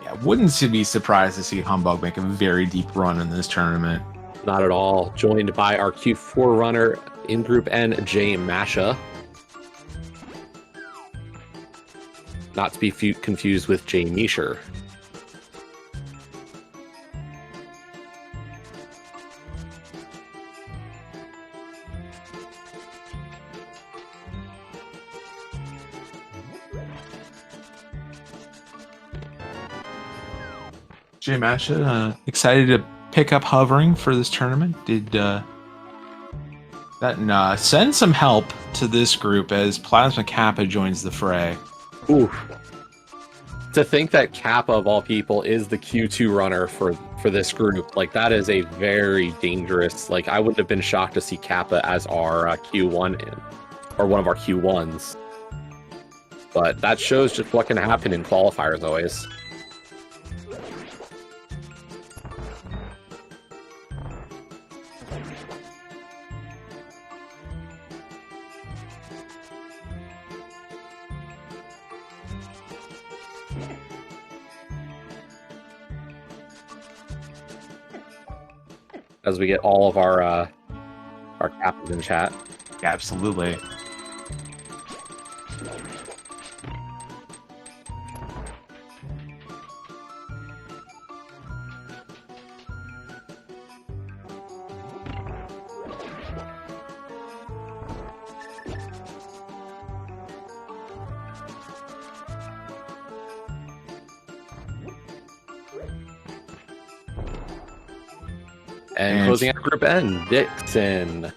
Yeah, wouldn't be surprised to see Humbug make a very deep run in this tournament. Not at all. Joined by our Q4 runner in Group N, Jay Masha. Not to be confused with Jay Meisher. Jay Masha, excited to pick up hovering for this tournament. Did that send some help to this group as Plasma Kappa joins the fray. Ooh. To think that Kappa, of all people, is the Q2 runner for this group, like, that is a very dangerous, like, I wouldn't have been shocked to see Kappa as our Q1 or one of our Q1s. But that shows just what can happen in qualifiers always. As we get all of our captains in chat. Yeah, absolutely. And closing out Group N, Dixon.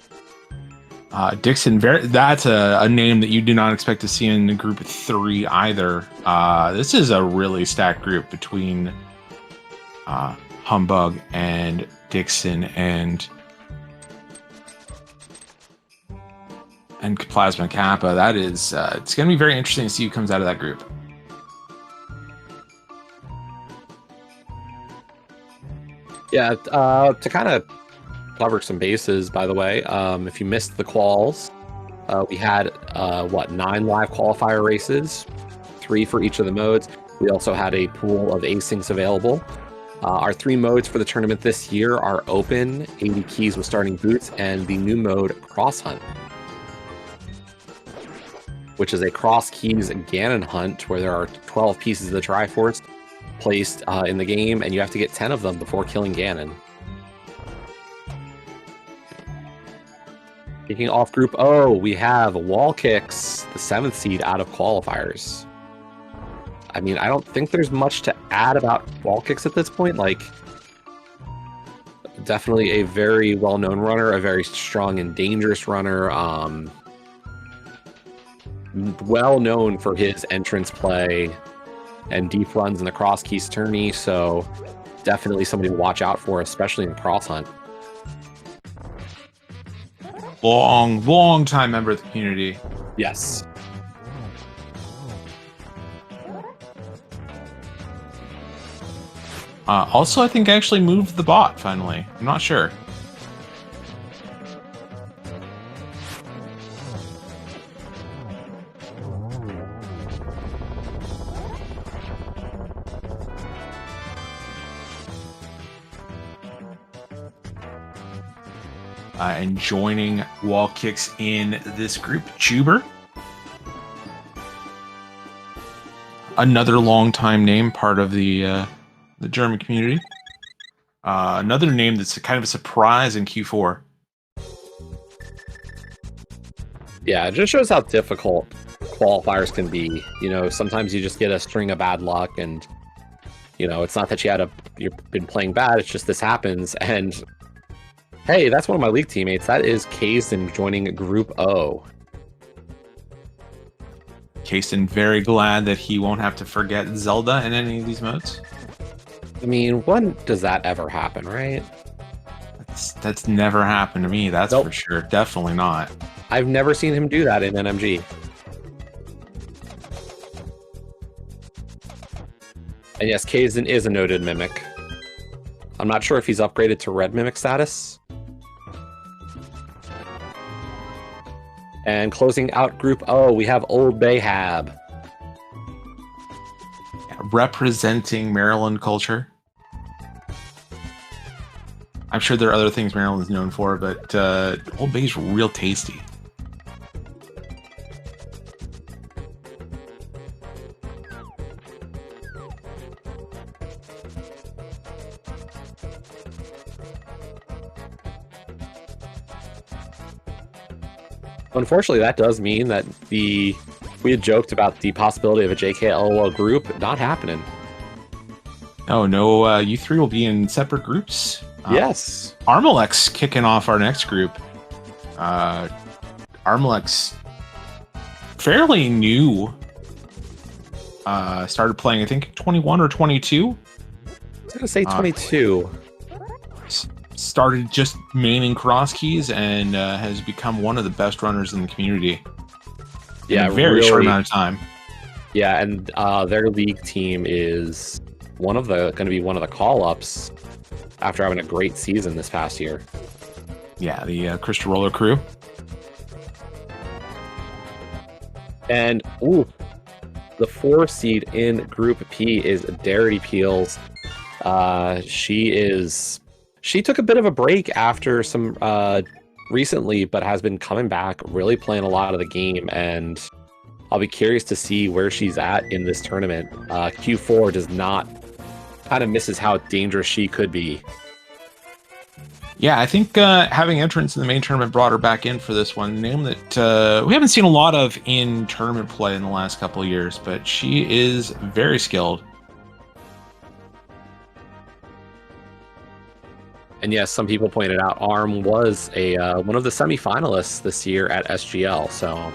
Dixon, that's a name that you do not expect to see in Group 3 either. This is a really stacked group between Humbug and Dixon and Plasma Kappa. That is, it's going to be very interesting to see who comes out of that group. Yeah, to kind of cover some bases, by the way, if you missed the quals, we had, 9 live qualifier races, 3 for each of the modes. We also had a pool of asyncs available. Our 3 modes for the tournament this year are Open, 80 keys with starting boots, and the new mode Cross Hunt, which is a cross keys Ganon hunt where there are 12 pieces of the Triforce placed in the game, and you have to get 10 of them before killing Ganon. Kicking off Group O, we have Wall Kicks, the 7th seed out of qualifiers. I mean, I don't think there's much to add about Wall Kicks at this point. Like, definitely a very well-known runner, a very strong and dangerous runner. Well known for his entrance play and deep runs in the cross keys tourney, so definitely somebody to watch out for, especially in cross hunt. Long time member of the community. Yes. Also, I think actually moved the bot finally. I'm not sure. And joining Wall Kicks in this group, Juber. Another long-time name, part of the German community. Another name that's kind of a surprise in Q4. Yeah, it just shows how difficult qualifiers can be. You know, sometimes you just get a string of bad luck, and you know, it's not that you've been playing bad. It's just this happens, and hey, that's one of my league teammates. That is Kazin joining Group O. Kazin very glad that he won't have to forget Zelda in any of these modes. I mean, when does that ever happen, right? That's never happened to me, that's Nope. for sure. Definitely not. I've never seen him do that in NMG. And yes, Kazin is a noted Mimic. I'm not sure if he's upgraded to Red Mimic status. And closing out Group O, we have Old Bayhab. Representing Maryland culture. I'm sure there are other things Maryland's known for, but Old Bay's real tasty. Unfortunately, that does mean that we had joked about the possibility of a JKLOL group not happening. Oh, no, you three will be in separate groups. Yes. Armalex kicking off our next group. Armalex, fairly new. Started playing, I think, 21 or 22. I was going to say 22. Started just maining cross keys and has become one of the best runners in the community. Yeah, in a very short amount of time. Yeah, and their league team is going to be one of the call-ups after having a great season this past year. Yeah, the Crystal Roller crew. And the 4 seed in Group P is Darity Peels. She took a bit of a break after some recently, but has been coming back, really playing a lot of the game, and I'll be curious to see where she's at in this tournament. Q4 does not kind of misses how dangerous she could be. Yeah, I think having entrance in the main tournament brought her back in for this one. Name that we haven't seen a lot of in tournament play in the last couple of years, but she is very skilled. And yes, some people pointed out ARM was a one of the semifinalists this year at SGL, so...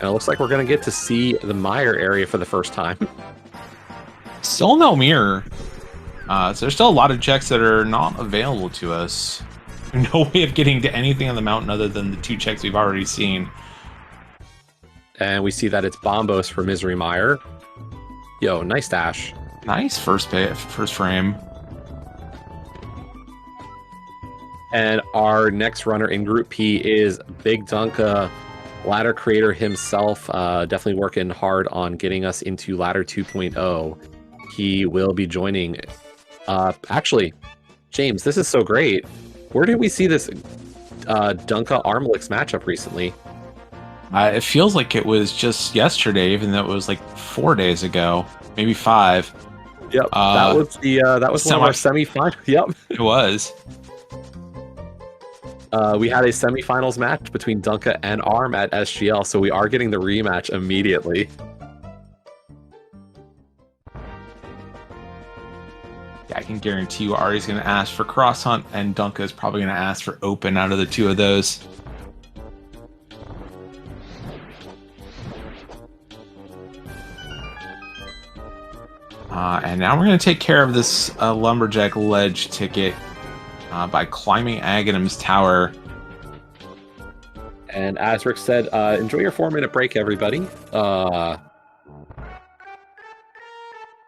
And it looks like we're going to get to see the Mire area for the first time. Still no mirror. So there's still a lot of checks that are not available to us. No way of getting to anything on the mountain other than the 2 checks we've already seen. And we see that it's Bombos for Misery Mire. Yo, nice dash. Nice first frame. And our next runner in Group P is Big Dunka, ladder creator himself, definitely working hard on getting us into ladder 2.0. He will be joining. Actually, James, this is so great. Where did we see this Dunka Armalix matchup recently? It feels like it was just yesterday, even though it was like 4 days ago, maybe 5. Yep, that was one of our semifinals. Yep, it was. We had a semifinals match between Dunka and ARM at SGL, so we are getting the rematch immediately. Yeah, I can guarantee you Ari's going to ask for Cross Hunt, and Dunka is probably going to ask for Open out of the 2 of those. And now we're going to take care of this Lumberjack Ledge ticket by climbing Aghanim's tower. And as Rick said, enjoy your 4-minute break, everybody.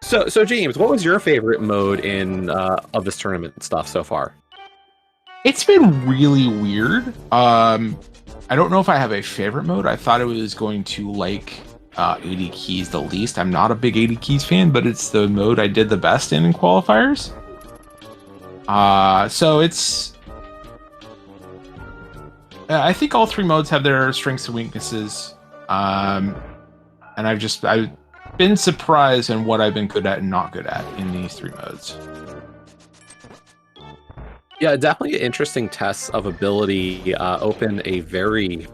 So James, what was your favorite mode in of this tournament stuff so far? It's been really weird. I I don't know if I have a favorite mode. I thought it was going to like 80 keys the least. I'm not a big 80 keys fan, but it's the mode I did the best in qualifiers. So it's... I think all three modes have their strengths and weaknesses. And I've been surprised in what I've been good at and not good at in these three modes. Yeah, definitely interesting tests of ability. Open a very...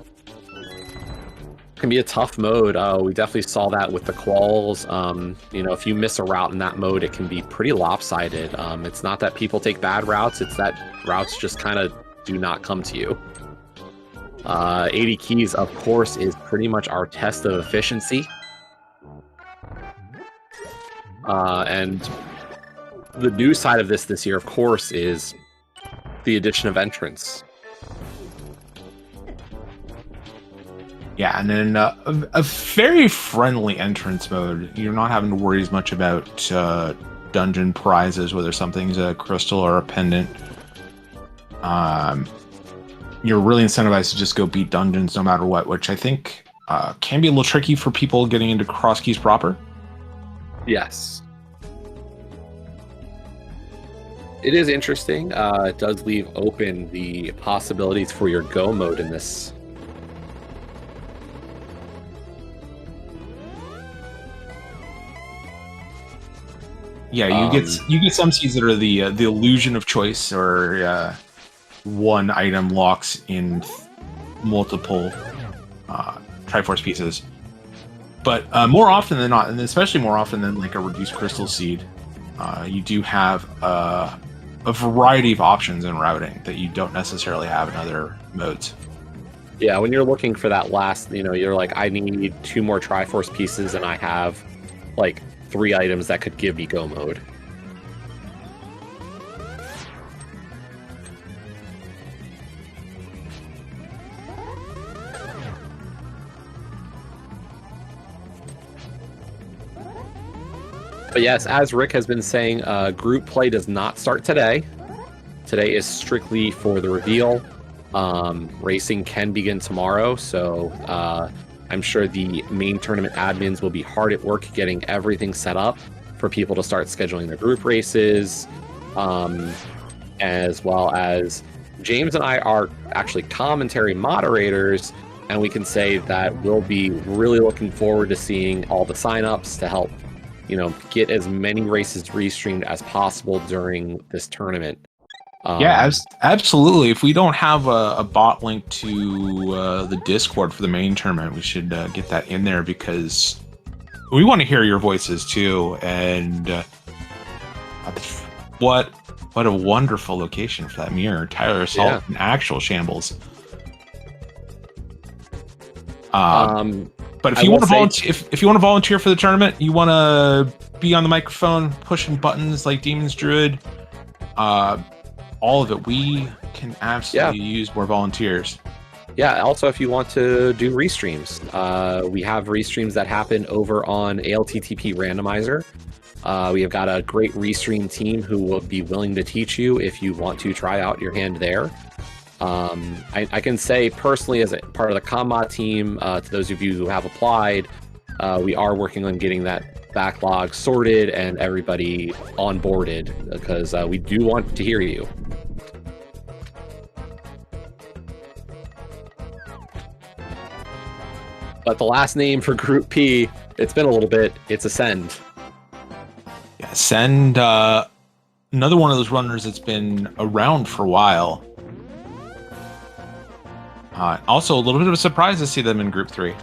can be a tough mode. We definitely saw that with the quals. You know, if you miss a route in that mode, it can be pretty lopsided. It's not that people take bad routes, it's that routes just kind of do not come to you. 80 keys, of course, is pretty much our test of efficiency. And the new side of this year, of course, is the addition of entrants. Yeah, and then a very friendly entrance mode. You're not having to worry as much about dungeon prizes, whether something's a crystal or a pendant. You're really incentivized to just go beat dungeons no matter what, which I think can be a little tricky for people getting into cross keys proper. Yes. It is interesting. It does leave open the possibilities for your go mode in this. Yeah, you get some seeds that are the illusion of choice, or one item locks in multiple Triforce pieces. But more often than not, and especially more often than like a reduced crystal seed, you do have a variety of options in routing that you don't necessarily have in other modes. Yeah, when you're looking for that last, you know, you're like, I need 2 more Triforce pieces, and I have like 3 items that could give me go mode. But yes, as Rick has been saying, group play does not start today. Today is strictly for the reveal. Racing can begin tomorrow, so I'm sure the main tournament admins will be hard at work getting everything set up for people to start scheduling their group races, as well as James and I are actually commentary moderators, and we can say that we'll be really looking forward to seeing all the signups to help, you know, get as many races restreamed as possible during this tournament. Yeah, absolutely. If we don't have a bot link to the Discord for the main tournament, we should get that in there, because we want to hear your voices too. And what a wonderful location for that mirror. Tyler Assault in actual shambles. But if you want to volunteer, if you want to volunteer for the tournament, you want to be on the microphone pushing buttons like Demon's Druid, all of it, we can absolutely use more volunteers. Yeah, also if you want to do restreams, we have restreams that happen over on ALTTP Randomizer. We have got a great restream team who will be willing to teach you if you want to try out your hand there. I can say personally, as a part of the Combat team, to those of you who have applied, we are working on getting that backlog sorted and everybody onboarded, because we do want to hear you. But the last name for Group P, it's been a little bit, it's Ascend. Yeah, Ascend, another one of those runners that's been around for a while. Also, a little bit of a surprise to see them in Group 3.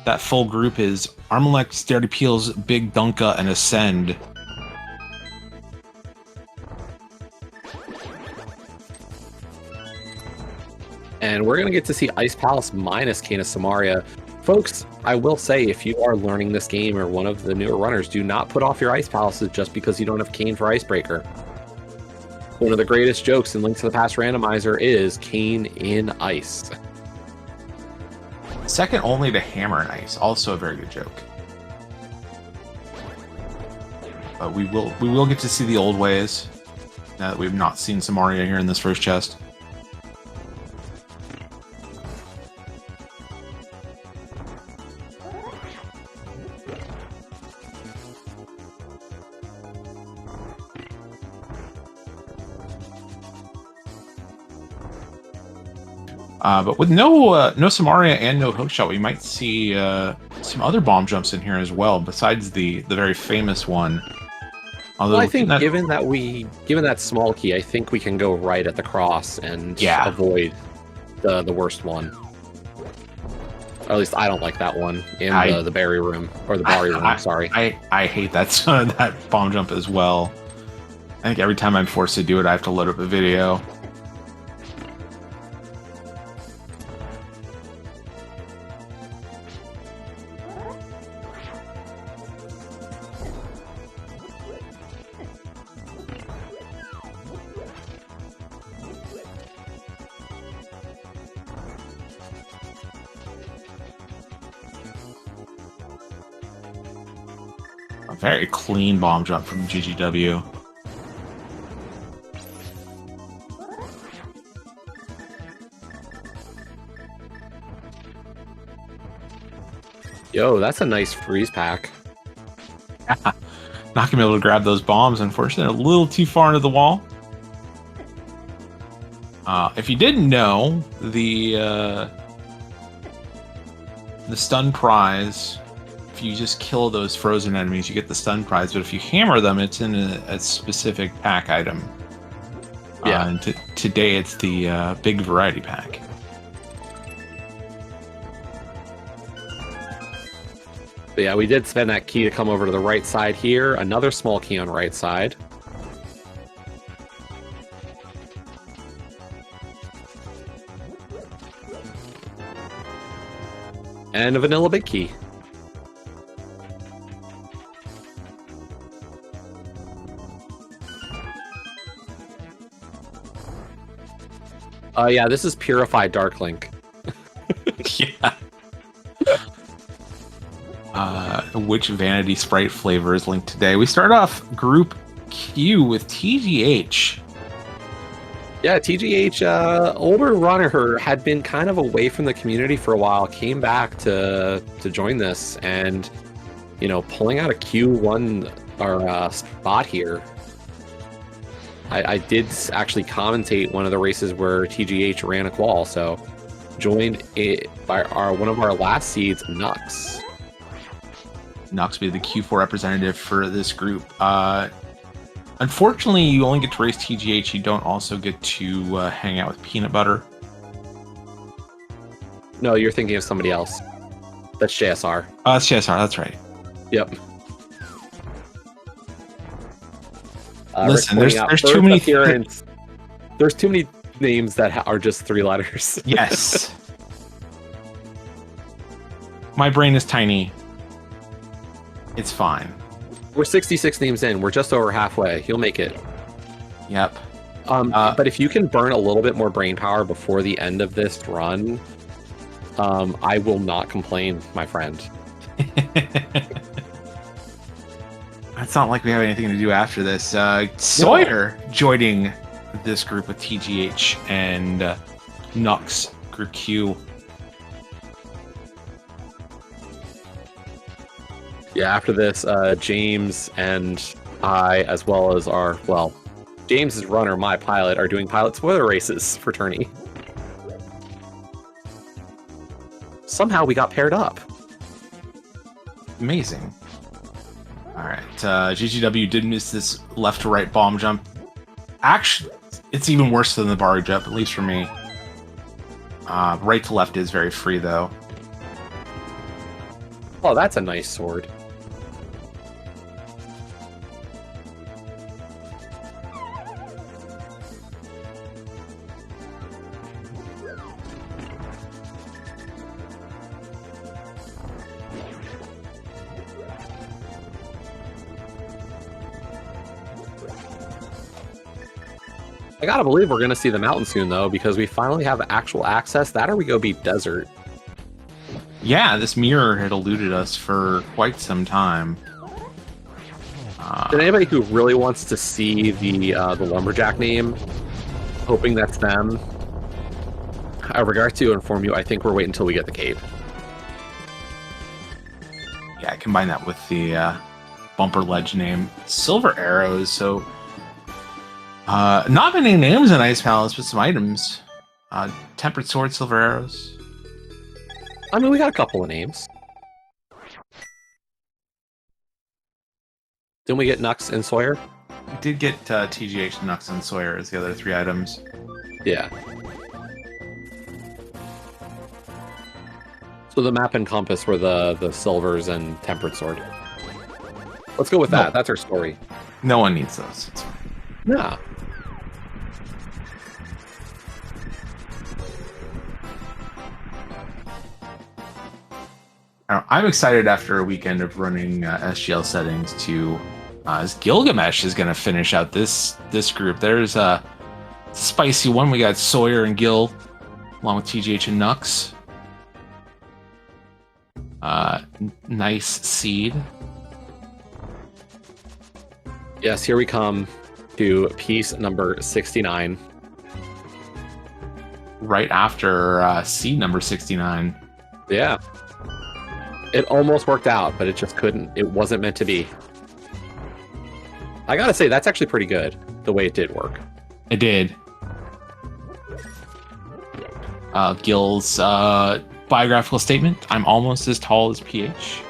That full group is Armalek, Sturdy Peels, Big Dunka, and Ascend. And we're going to get to see Ice Palace minus Canis Samaria. Folks, I will say, if you are learning this game or one of the newer runners, do not put off your Ice Palaces just because you don't have Kane for Icebreaker. One of the greatest jokes in Link to the Past Randomizer is Kane in Ice. Second only to Hammer and Ice, also a very good joke. But we will get to see the old ways now that we've not seen Samaria here in this first chest. But with no Samaria and no hookshot, we might see some other bomb jumps in here as well, besides the very famous one. Although well, I think given that small key, I think we can go right at the cross and avoid the worst one. Or at least I don't like that one in the berry room or the barry room. Sorry, I hate that bomb jump as well. I think every time I'm forced to do it, I have to load up a video. A very clean bomb jump from GGW. Yo, that's a nice freeze pack. Not gonna be able to grab those bombs, unfortunately. A little too far into the wall. If you didn't know, the stun prize, if you just kill those frozen enemies, you get the stun prize. But if you hammer them, it's in a specific pack item. Yeah. And today it's the big variety pack. But yeah, we did spend that key to come over to the right side here. Another small key on right side. And a vanilla big key. Yeah, this is Purified Dark Link. Yeah. Which Vanity Sprite flavor is linked today? We start off Group Q with TGH. Yeah, TGH, older runner, had been kind of away from the community for a while, came back to join this, and, you know, pulling out a Q1 spot here. I did actually commentate one of the races where TGH ran a qual, so joined it by one of our last seeds, Nux. Nux will be the Q4 representative for this group. Unfortunately, you only get to race TGH. You don't also get to hang out with Peanut Butter. No, you're thinking of somebody else. That's JSR. Oh, that's JSR. That's right. Yep. Listen, there's too many there's too many names that are just 3 letters. Yes. My brain is tiny. It's fine. We're 66 names in. We're just over halfway. You'll make it. Yep. But if you can burn a little bit more brain power before the end of this run, I will not complain, my friend. It's not like we have anything to do after this. Sawyer joining this group with TGH and Nux, Group Q. Yeah, after this, James and I, as well as James's runner, my pilot, are doing pilot spoiler races for tourney. Somehow we got paired up. Amazing. Alright, GGW did miss this left to right bomb jump. Actually, it's even worse than the bar jump, at least for me. Right to left is very free, though. Oh, that's a nice sword. I gotta believe we're gonna see the mountain soon, though, because we finally have actual access. That or we go beat desert. Yeah, this mirror had eluded us for quite some time. And anybody who really wants to see the lumberjack name, hoping that's them, I regret to inform you, I think we're waiting until we get the cape. Yeah, I combine that with the bumper ledge name. Silver arrows, so not many names in Ice Palace, but some items. Tempered sword, silver arrows. I mean, we got a couple of names. Didn't we get Nux and Sawyer? We did get TGH, Nux, and Sawyer as the other 3 items. Yeah. So the map and compass were the silvers and tempered sword. Let's go with that. That's our story. No one needs those. It's fine. Yeah. I'm excited after a weekend of running SGL settings to as Gilgamesh is going to finish out this group. There's a spicy one. We got Sawyer and Gil along with TGH and Nux. Nice seed. Yes, here we come to piece number 69. Right after seed number 69. Yeah. It almost worked out, but it just couldn't. It wasn't meant to be. I gotta say, that's actually pretty good, the way it did work. It did. Gil's biographical statement. I'm almost as tall as PH.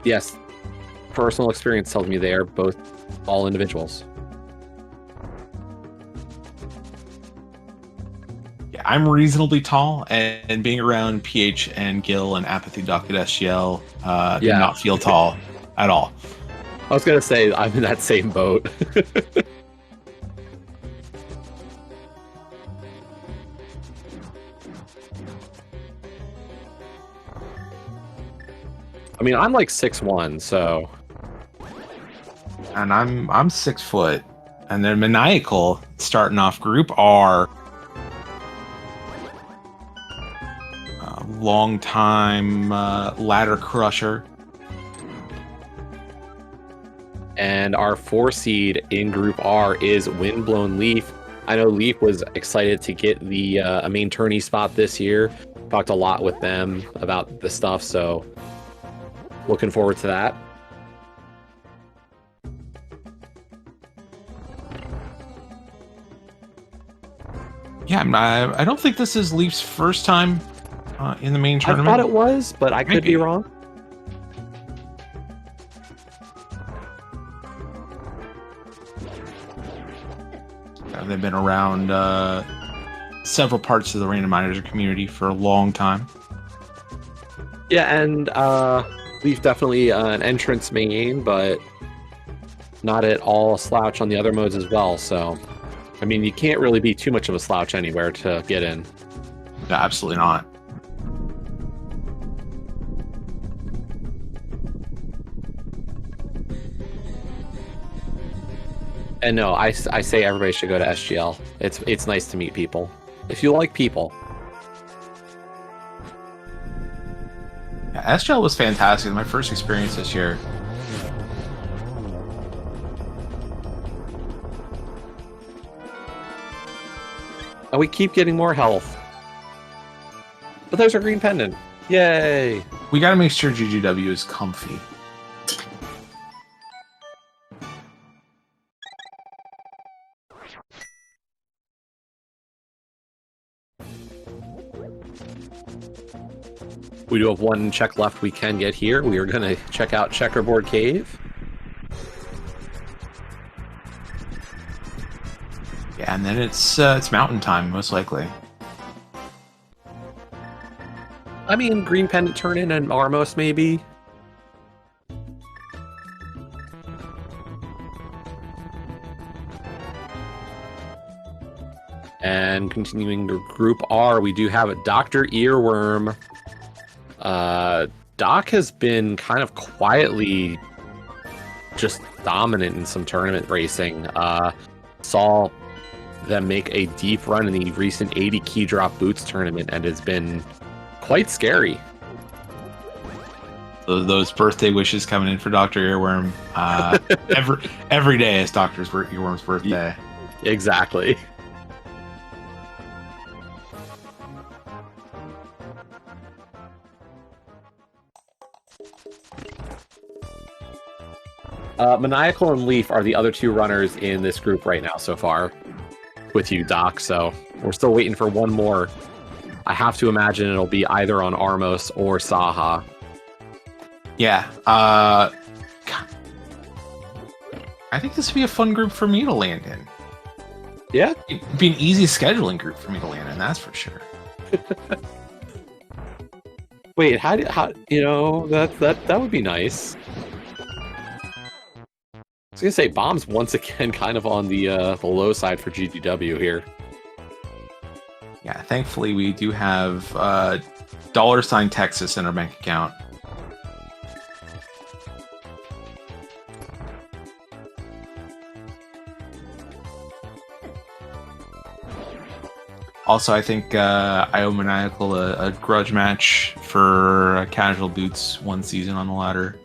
Yes, personal experience tells me they are both all individuals. Yeah, I'm reasonably tall, and being around PH and Gil and Apathy Duck at SGL did not feel tall at all. I was gonna say, I'm in that same boat. I mean, I'm like 6'1", so... And I'm 6 foot. And then Maniacal, starting off Group R. Long time ladder crusher. And our 4 seed in Group R is Windblown Leaf. I know Leaf was excited to get the a main tourney spot this year. Talked a lot with them about the stuff, so looking forward to that. Yeah, I don't think this is Leaf's first time in the main tournament. I thought it was, but I could be wrong. They've been around several parts of the randomizer community for a long time. Yeah, and Leaf definitely an entrance main, but not at all a slouch on the other modes as well. So, I mean, you can't really be too much of a slouch anywhere to get in. No, absolutely not. And no, I say everybody should go to SGL. It's nice to meet people. If you like people. Yeah, SGL was fantastic. My first experience this year. And we keep getting more health. But there's our green pendant. Yay! We gotta make sure GGW is comfy. We do have one check left we can get here. We are going to check out Checkerboard Cave. Yeah, and then it's mountain time, most likely. I mean, green pendant turn in and Armos, maybe. And continuing to Group R, we do have a Dr. Earworm. Doc has been kind of quietly just dominant in some tournament racing. Saw them make a deep run in the recent 80 key drop boots tournament and has been quite scary. those birthday wishes coming in for Dr. Earworm every day is Dr. Earworm's birthday. Exactly. Maniacal and Leaf are the other two runners in this group right now so far with you, Doc. So we're still waiting for one more. I have to imagine it'll be either on Armos or Saha. Yeah. I think this would be a fun group for me to land in. Yeah? It'd be an easy scheduling group for me to land in, that's for sure. Wait, how that would be nice. I was gonna say Bomb's once again kind of on the low side for GGW here. Yeah, thankfully we do have $Texas in our bank account. Also, I think I owe Maniacal a grudge match for Casual Boots one season on the ladder.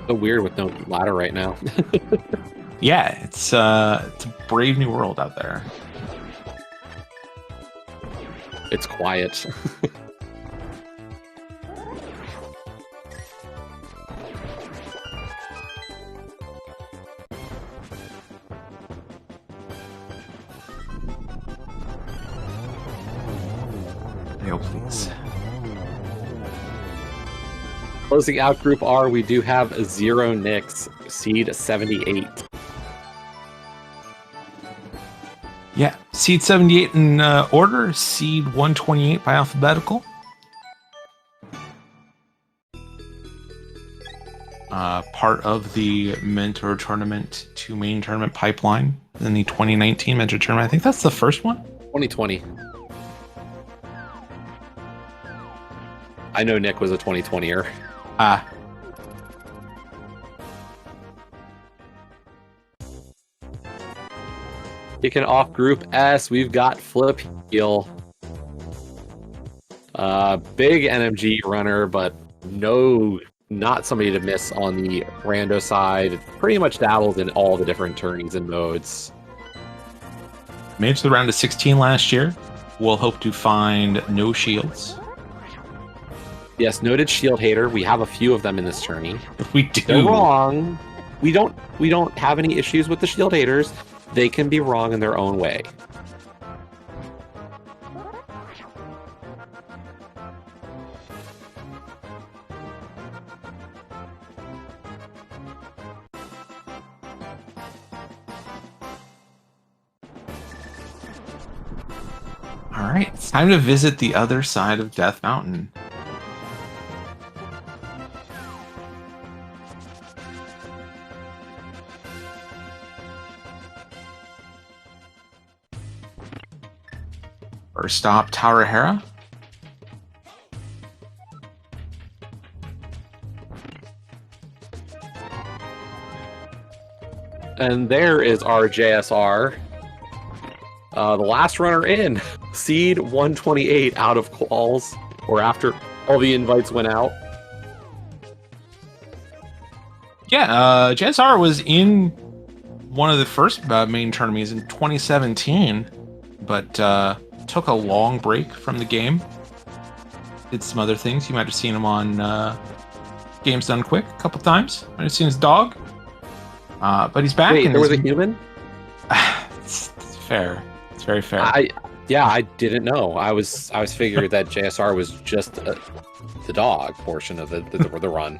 So weird with no ladder right now. Yeah, it's a brave new world out there. It's quiet. Oh, please. Closing out Group R, we do have Zero Nix, seed 78. Yeah, seed 78 in order, seed 128 by alphabetical. Part of the Mentor Tournament to main tournament pipeline in the 2019 Mentor Tournament. I think that's the first one. 2020. I know Nick was a 2020er. Kicking off Group S, we've got Flip Heel. Big NMG runner, but not somebody to miss on the rando side. Pretty much dabbled in all the different turnings and modes. Made it to the round of 16 last year. We'll hope to find no shields. Yes, noted shield hater. We have a few of them in this tourney. We do. They're wrong. We don't have any issues with the shield haters. They can be wrong in their own way. All right, it's time to visit the other side of Death Mountain. First stop, Tower Hera. And there is our JSR. The last runner in, seed 128 out of calls, or after all the invites went out. Yeah, JSR was in one of the first main tournaments in 2017, but took a long break from the game. Did some other things. You might have seen him on Games Done Quick a couple times. Might have seen his dog. But he's back. Wait, there was a human? It's fair. It's very fair. I didn't know. I was figured that JSR was just the dog portion of the run.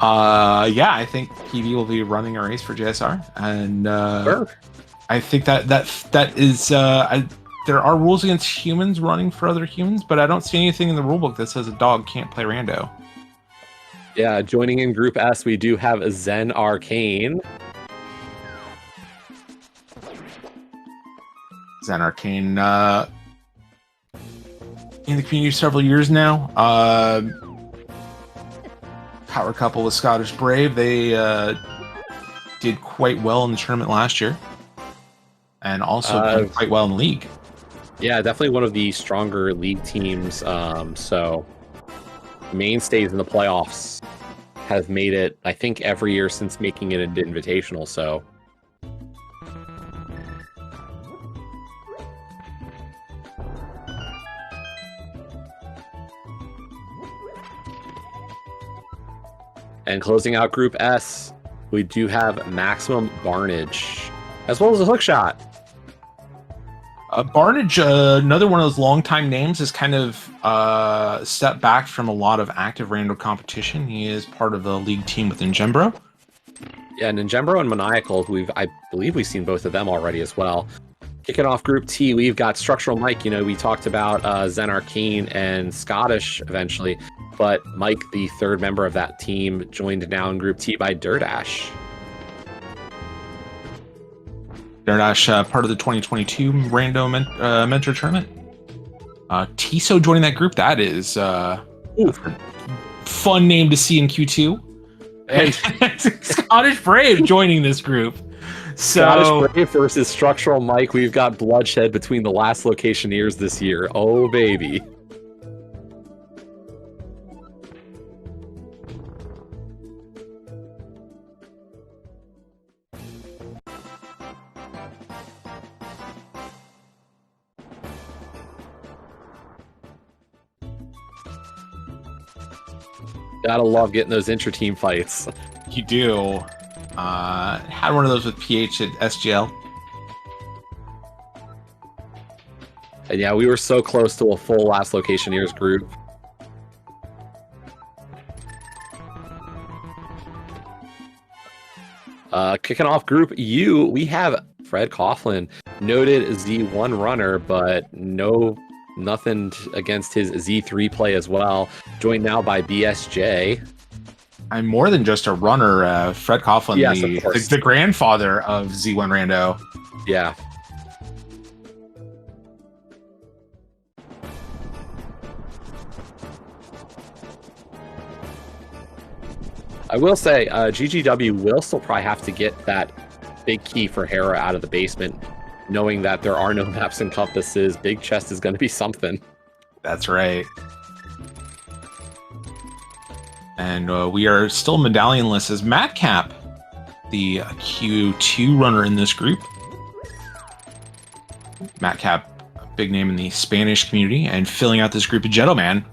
Yeah, I think PV will be running a race for JSR, and Sure. I think that is. There are rules against humans running for other humans, but I don't see anything in the rulebook that says a dog can't play rando. Yeah, joining in Group S, we do have Zen Arcane. Zen Arcane in the community several years now. Power couple with Scottish Brave. They did quite well in the tournament last year, and also done quite well in the league. Yeah, definitely one of the stronger league teams. So mainstays in the playoffs have made it, I think, every year since making it an invitational. So and closing out Group S, we do have Maximum Barnage, as well as a Hookshot. Barnage, another one of those long-time names, has kind of stepped back from a lot of active rando competition. He is part of the league team with Njembro. Yeah, Njembro and Maniacal, who I believe we've seen both of them already as well. Kicking off Group T, we've got Structural Mike. You know, we talked about Zen Arcane and Scottish eventually, but Mike, the third member of that team, joined now in Group T by Dirtash. Dirtash, part of the 2022 Rando Mentor Tournament. Tiso joining that group. That is fun name to see in Q2. And Scottish Brave joining this group. So, Scottish Brave versus Structural Mike. We've got bloodshed between the last locationeers this year. Oh, baby. Gotta love getting those intra-team fights. You do. Had one of those with PH at SGL. And yeah, we were so close to a full last locationeers group. Kicking off Group U, we have Fred Coughlin, noted Z1 runner, but nothing against his Z3 play as well. Joined now by BSJ. I'm more than just a runner. Fred Coughlin, yes, the grandfather of Z1 Rando. Yeah. I will say, GGW will still probably have to get that big key for Hera out of the basement, knowing that there are no maps and compasses. Big chest is going to be something. That's right. And we are still medallionless as Madcap, the Q2 runner in this group. Madcap, a big name in the Spanish community, and filling out this group of Gentleman.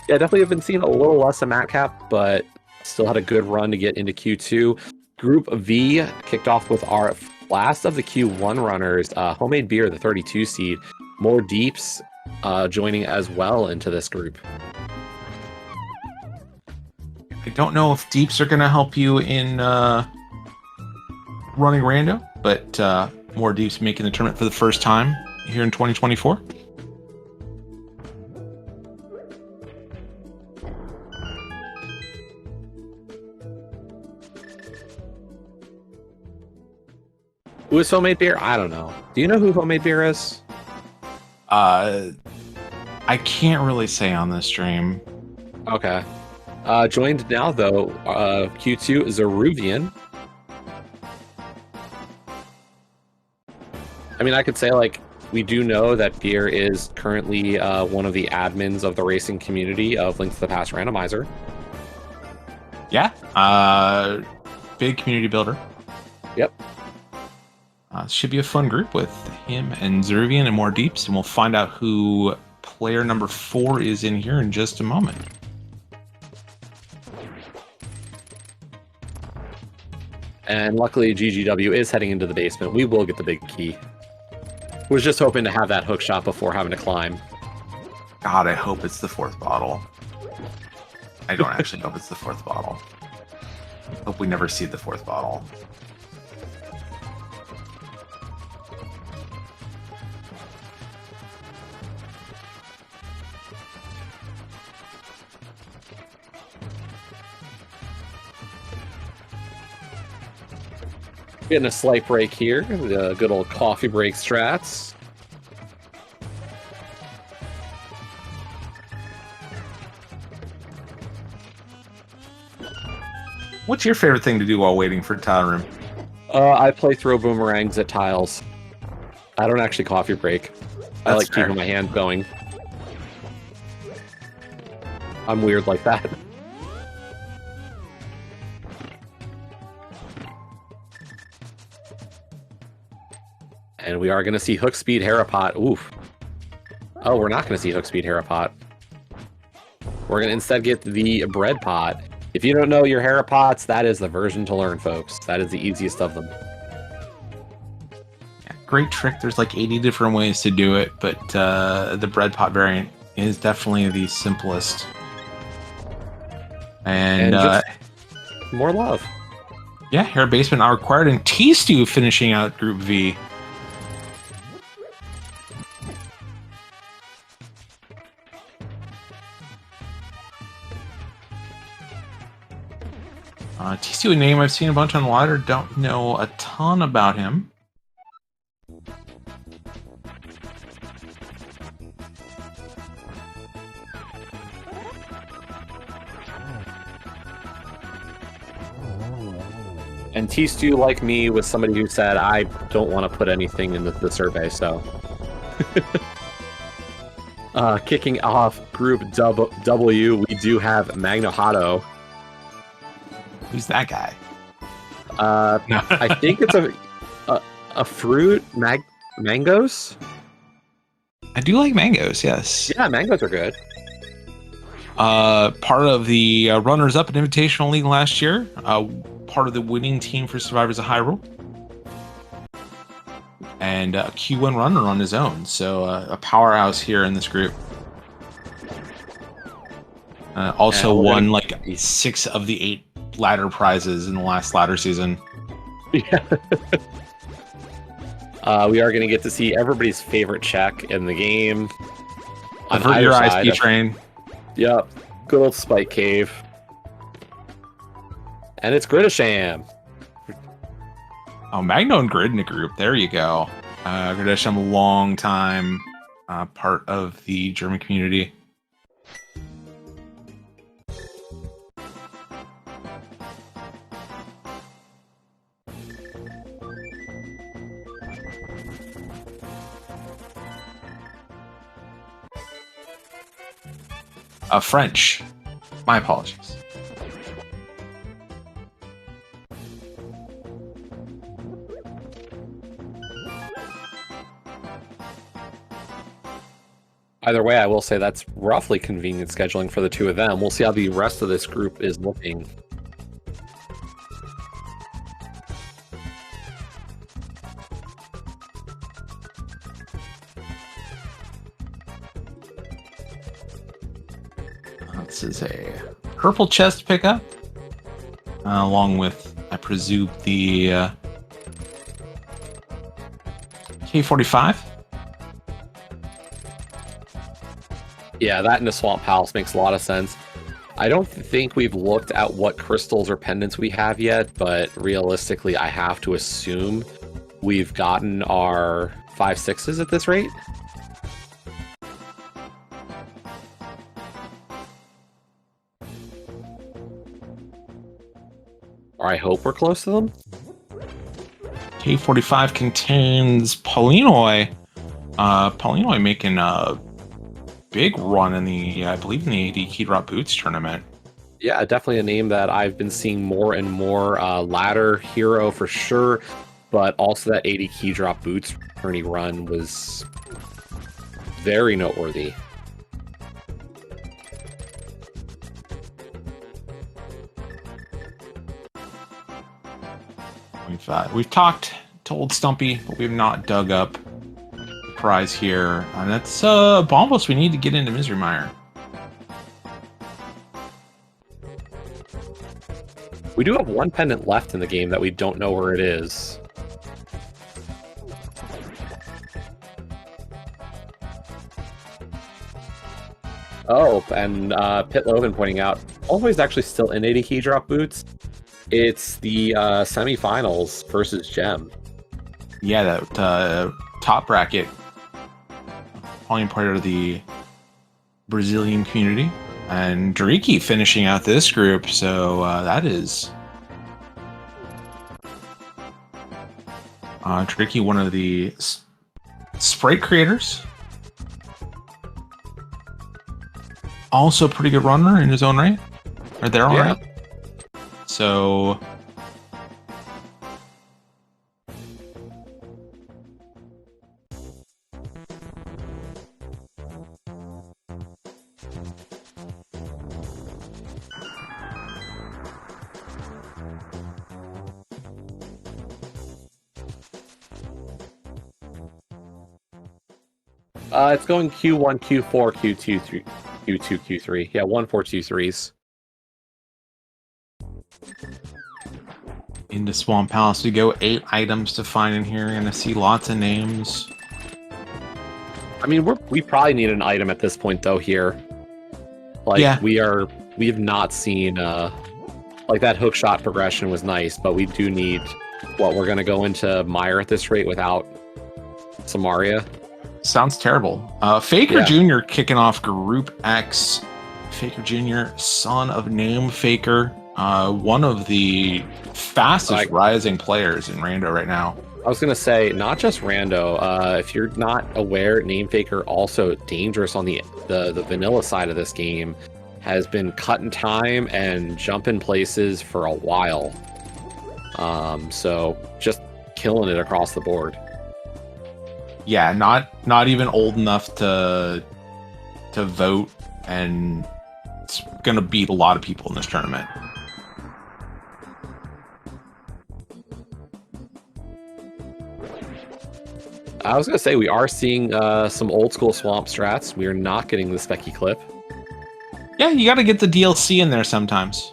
Yeah, definitely have been seeing a little less of Madcap, but still had a good run to get into Q2. Group V kicked off with our last of the Q1 runners, Homemade Beer, the 32 seed. More Deeps joining as well into this group. I don't know if Deeps are going to help you in running Rando, but more Deeps making the tournament for the first time here in 2024. Who is Homemade Beer? I don't know. Do you know who Homemade Beer is? I can't really say on this stream. Okay. Joined now, though, Q2 Zeruvian. I mean, I could say, like, we do know that Beer is currently one of the admins of the racing community of Link to the Past Randomizer. Yeah. Big community builder. Yep. Should be a fun group with him and Zeruvian and more Deeps, and we'll find out who player number 4 is in here in just a moment. And luckily, GGW is heading into the basement. We will get the big key. Was just hoping to have that hook shot before having to climb. God, I hope it's the 4th bottle. I don't actually hope it's the 4th bottle. Hope we never see the 4th bottle. Getting a slight break here. The good old coffee break strats. What's your favorite thing to do while waiting for tile room? I play throw boomerangs at tiles. I don't actually coffee break. I like keeping my hand going. I'm weird like that. And we are going to see Hook Speed Harapot. Oof. Oh, we're not going to see Hook Speed Harapot. We're going to instead get the Bread Pot. If you don't know your Harapots, that is the version to learn, folks. That is the easiest of them. Yeah, great trick. There's like 80 different ways to do it, but the Bread Pot variant is definitely the simplest. And just more love. Yeah, Hair Basement not required, and T-Stew finishing out Group V. T-Stew, a name I've seen a bunch on the ladder, don't know a ton about him. And T-Stew, like me, was somebody who said, I don't want to put anything in the survey, so... kicking off Group W, we do have Magnohato. Who's that guy? I think it's a fruit, mangoes? I do like mangoes, yes. Yeah, mangoes are good. Part of the runners-up in Invitational League last year. Part of the winning team for Survivors of Hyrule. And a Q1 runner on his own, so a powerhouse here in this group. Also won like 6 of the 8 ladder prizes in the last ladder season. Yeah. We are going to get to see everybody's favorite check in the game. Avert your eyes, P-Train. Yep. Good old Spike Cave. And it's Gridisham. Oh, Magno and Grid in a group. There you go. Gridisham, a long time part of the German community. French. My apologies. Either way, I will say that's roughly convenient scheduling for the two of them. We'll see how the rest of this group is looking. This is a purple chest pickup, along with, I presume, the K45. Yeah, that in a Swamp House makes a lot of sense. I don't think we've looked at what crystals or pendants we have yet, but realistically, I have to assume we've gotten our 5/6s at this rate. Or I hope we're close to them. K45 contains Paulinoi. Paulinoi making a big run in the, I believe, in the AD Key Drop Boots tournament. Yeah, definitely a name that I've been seeing more and more. Ladder hero for sure, but also that 80 Key Drop Boots tourney run was very noteworthy. We've talked to Old Stumpy, but we've not dug up the prize here. And that's Bombos we need to get into Misery Mire. We do have one pendant left in the game that we don't know where it is. Oh, and Pit Loven pointing out, Always actually still in 80 Key Drop Boots. It's the semifinals versus Gem. Yeah, that top bracket. Only part of the Brazilian community. And Driki finishing out this group, so that is Tricky, one of the sprite creators. Also a pretty good runner in his own right. Or their own right. So... It's going Q1, Q4, Q2, Q2, Q3. Yeah, 1, 4, 2, 3s. Into Swamp Palace we go. 8 items to find in here. You're gonna see lots of names. I mean, we probably need an item at this point, though. Here, like we have not seen like that hook shot progression was nice, but we do need we're gonna go into Mire at this rate without Samaria. Sounds terrible. Faker Jr. kicking off Group X. Faker Jr., son of Name Faker, one of the fastest rising players in Rando right now. I was gonna say, not just Rando. If you're not aware, Name Faker also dangerous on the vanilla side of this game. Has been cutting time and jumping places for a while. So just killing it across the board. Yeah, not even old enough to vote, and it's gonna beat a lot of people in this tournament. I was gonna say we are seeing some old school swamp strats. We are not getting the Specky clip. Yeah, you got to get the DLC in there sometimes.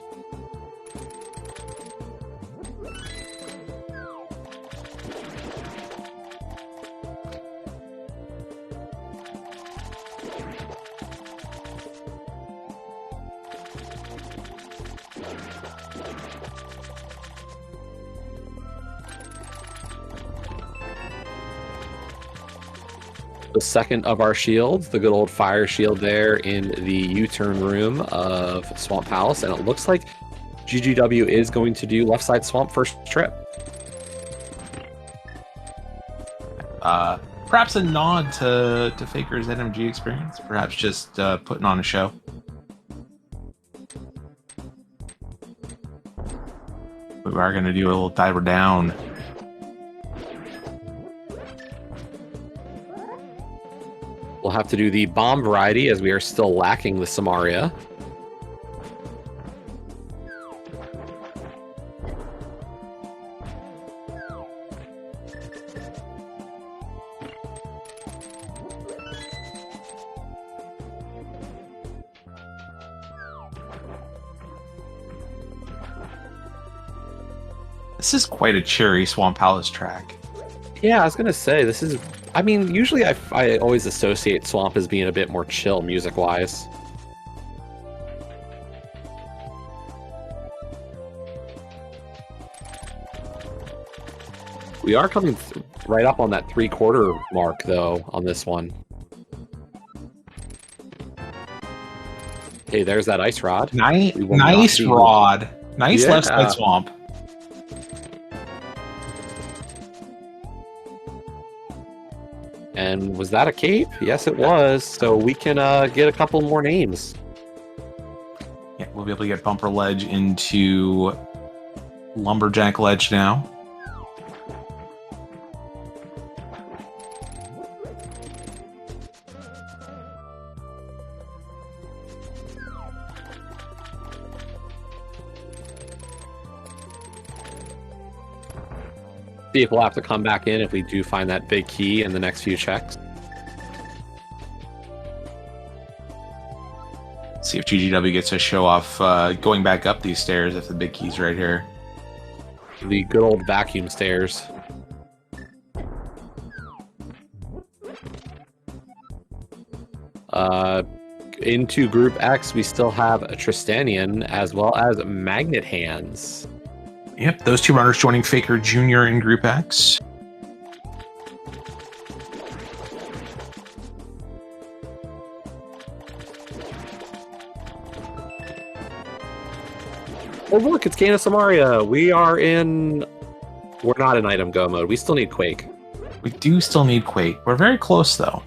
The second of our shields, the good old fire shield there in the U-turn room of Swamp Palace, and it looks like GGW is going to do left side swamp first trip. Perhaps a nod to Faker's NMG experience, perhaps just putting on a show. We are going to do a little diver down. We'll have to do the bomb variety as we are still lacking the Samaria. This is quite a cheery Swamp Palace track. Yeah, I was gonna say, this is... I mean, usually I always associate Swamp as being a bit more chill music-wise. We are coming right up on that 3/4 mark, though, on this one. Hey, there's that ice rod. Nice rod. Nice left side swamp. And was that a cape? Yes, it was. So we can get a couple more names. Yeah, we'll be able to get Bumper Ledge into Lumberjack Ledge now. See if we'll have to come back in if we do find that big key in the next few checks. See if GGW gets to show off going back up these stairs if the big key's right here. The good old vacuum stairs. Into Group X, we still have a Tristanian as well as Magnet Hands. Yep, those two runners joining Faker Jr. in Group X. Oh look, it's Ganon Samaria. We are in We're not in item go mode. We still need Quake. We do still need Quake. We're very close, though.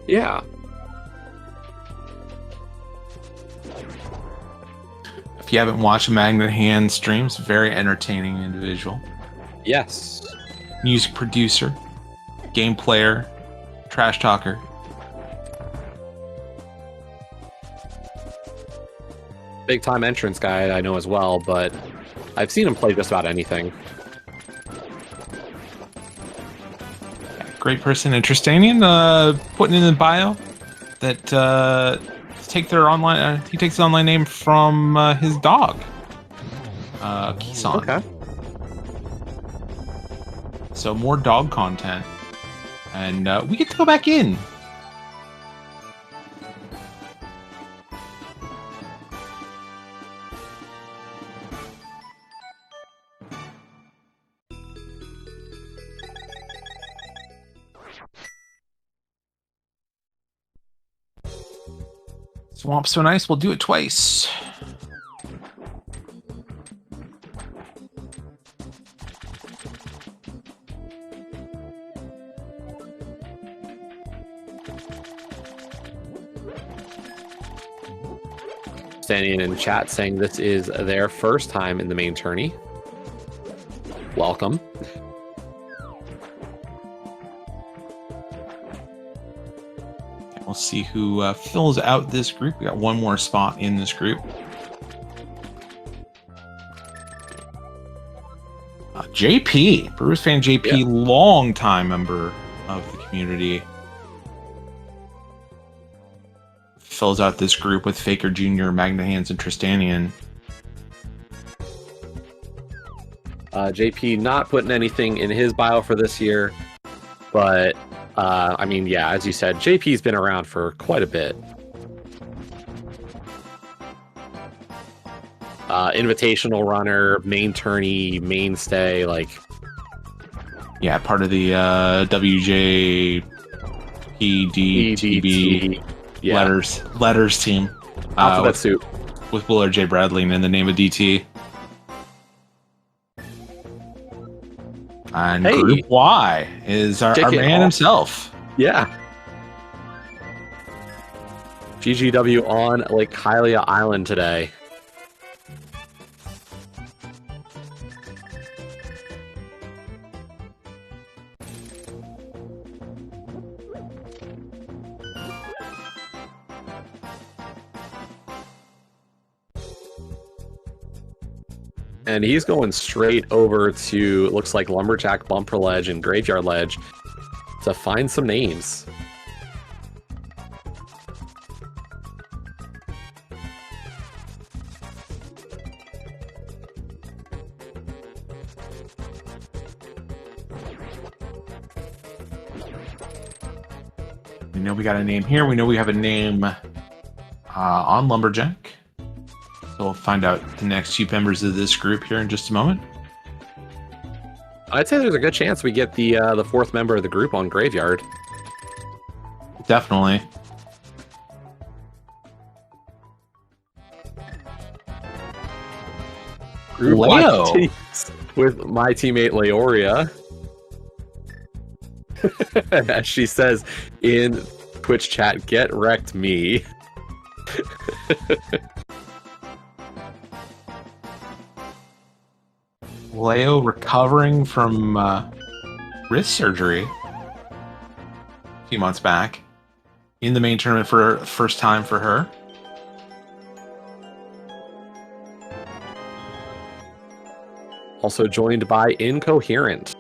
Yeah. If you haven't watched Magnet Hand streams, very entertaining individual. Yes. Music producer, game player, trash talker. Big time entrance guy I know as well, but I've seen him play just about anything. Great person, interesting. Putting in the bio that take their online. He takes the online name from his dog, Kisan. Okay. So more dog content, and we get to go back in. Swamp so nice, we'll do it twice. Standing in chat saying this is their first time in the main tourney. Welcome. We'll see who fills out this group. We got one more spot in this group. JP, Brewers fan JP, Yeah. long-time member of the community. Fills out this group with Faker Jr., Magna Hands, and Tristanian. JP not putting anything in his bio for this year, but I mean, yeah, as you said, JP's been around for quite a bit. Invitational runner, main tourney, mainstay, like... Yeah, part of the WJPDTB yeah. letters team. Alphabet soup. With Willard J. Bradley and in the name of DT. And Hey. Group Y is our man himself. Yeah. GGW on Lake Hylia Island today. And he's going straight over to, looks like Lumberjack Bumper Ledge and Graveyard Ledge to find some names. We know we got a name here. We know we have a name on Lumberjack. So we'll find out the next few members of this group here in just a moment. I'd say there's a good chance we get the fourth member of the group on Graveyard. Definitely. Group Leo. continues with my teammate Leoria. As she says in Twitch chat, get wrecked me. Leo recovering from wrist surgery a few months back in the main tournament for first time for her. Also joined by Incoherent.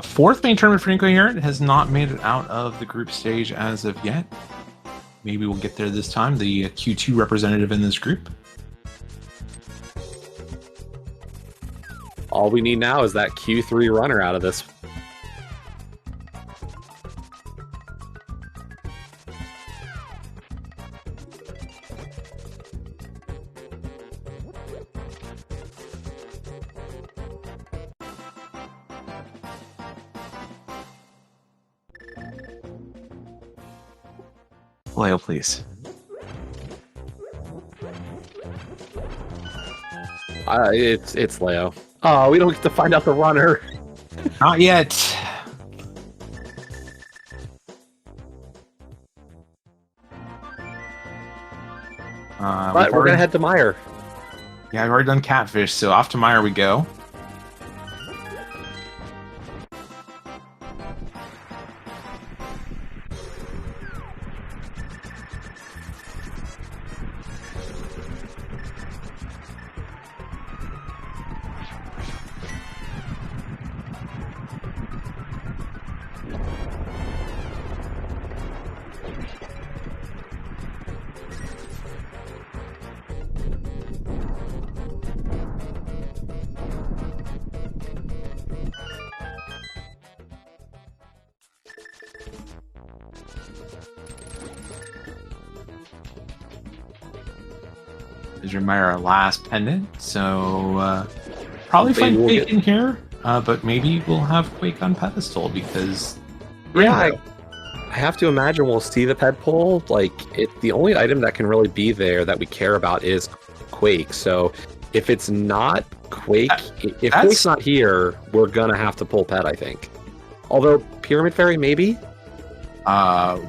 Fourth main tournament for Incoherent has not made it out of the group stage as of yet. Maybe we'll get there this time. The Q2 representative in this group. All we need now is that Q3 runner out of this. Leo, please. It's Leo. Oh, we don't get to find out the runner. Not yet. But we're gonna head to Meyer. Yeah, I've already done Catfish, so off to Meyer we go. Is your Meyer last pendant, so probably Maybe find we'll Quake get- in here, but maybe we'll have Quake on pedestal because Yeah, I have to imagine we'll see the ped pull. Like, the only item that can really be there that we care about is Quake. So if it's not Quake, if Quake's not here, we're gonna have to pull ped, I think. Although Pyramid Fairy, maybe.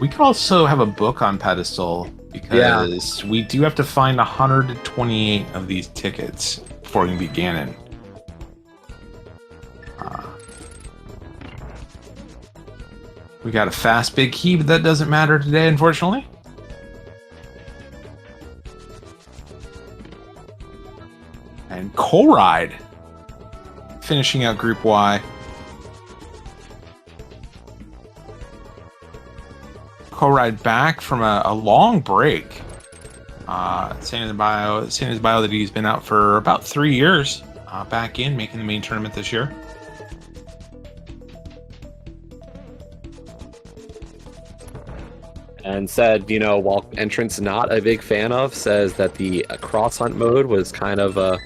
we could also have a book on pedestal because we do have to find 128 of these tickets before we can beat Ganon. We got a fast big key, but that doesn't matter today, unfortunately. And Colride finishing out Group Y. Colride back from a long break. Saying in his bio that he's been out for about 3 years. Back in, making the main tournament this year. And said, while Entrance not a big fan of, says that the cross hunt mode was kind of a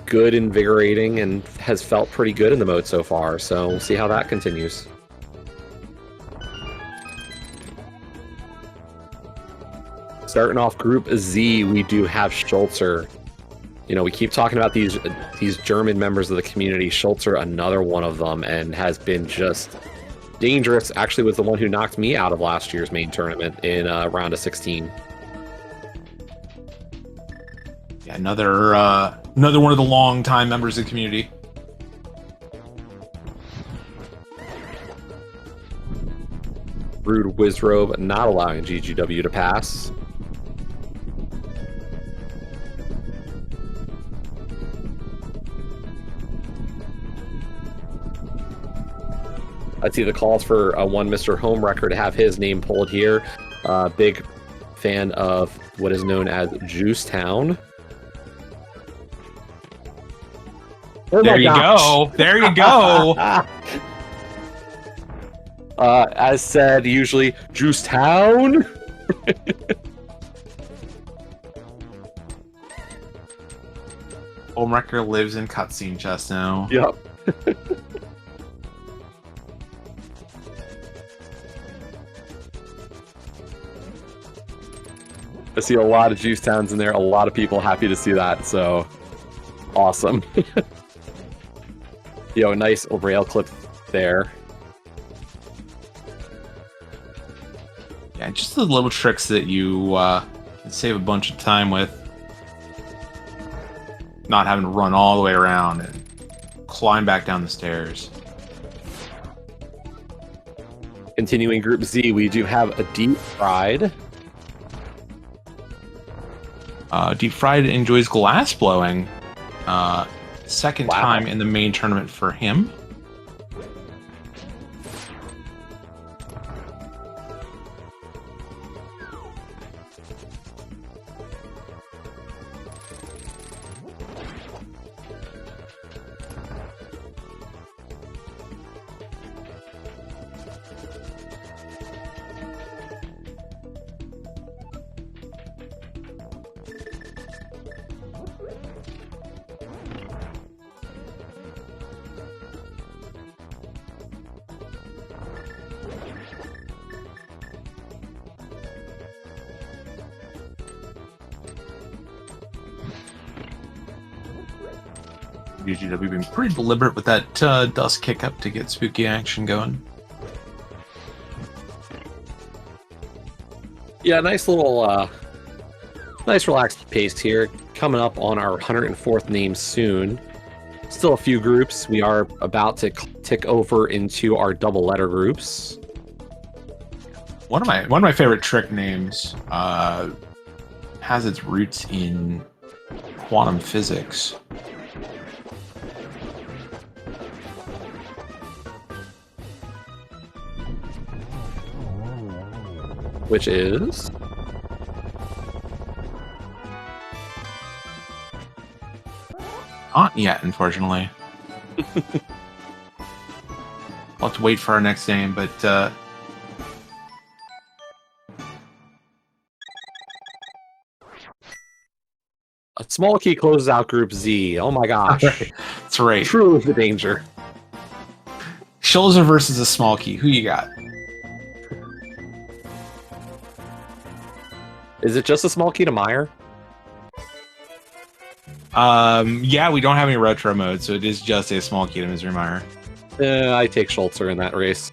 good, invigorating, and has felt pretty good in the mode so far. So we'll see how that continues. Starting off Group Z, we do have Schultzer. We keep talking about these German members of the community. Schultzer, another one of them, and has been just dangerous. Actually was the one who knocked me out of last year's main tournament in round of 16. Yeah, another one of the long-time members of the community. Rude Wizrobe not allowing GGW to pass. I see the calls for one Mr. Homewrecker to have his name pulled here. Big fan of what is known as Juice Town. There you go. There you go. As said, usually Juice Town. Homewrecker lives in cutscene just now. Yep. I see a lot of Juice Towns in there. A lot of people happy to see that. So awesome. Nice rail clip there. Yeah, just the little tricks that you can save a bunch of time with. Not having to run all the way around and climb back down the stairs. Continuing Group Z, we do have a Deep Fried. Deep Fried enjoys glass blowing. Second Wow. time in the main tournament for him. GGW being pretty deliberate with that dust kick up to get spooky action going. Yeah, nice little, nice relaxed pace here. Coming up on our 104th name soon. Still a few groups. We are about to tick over into our double letter groups. One of my favorite trick names has its roots in quantum physics. Which is? Not yet, unfortunately. We'll have to wait for our next name, but A small key closes out Group Z. Oh my gosh. that's right. Truly the danger. Schulzer versus a small key. Who you got? Is it just a small key to Meyer? Yeah, we don't have any retro mode, so it is just a small key to Misery Mire. I take Schultzer in that race.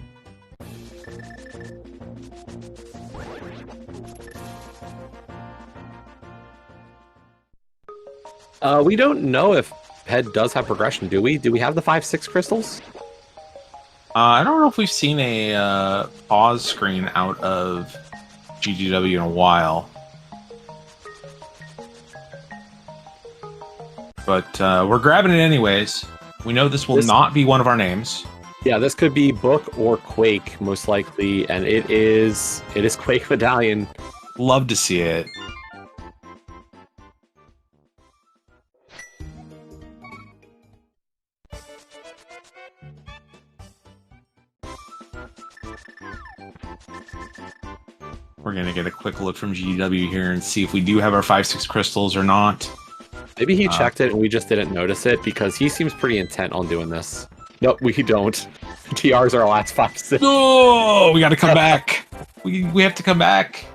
We don't know if Head does have progression, do we? Do we have the 5-6 crystals? I don't know if we've seen a pause screen out of GGW in a while. But we're grabbing it anyways. We know this will not be one of our names. Yeah, this could be Book or Quake, most likely, and it is Quake Medallion. Love to see it. We're gonna get a quick look from GW here and see if we do have our 5-6 crystals or not. Maybe he checked it and we just didn't notice it because he seems pretty intent on doing this. Nope, we don't. TR's our last 5-6. Oh, we gotta come back. We have to come back.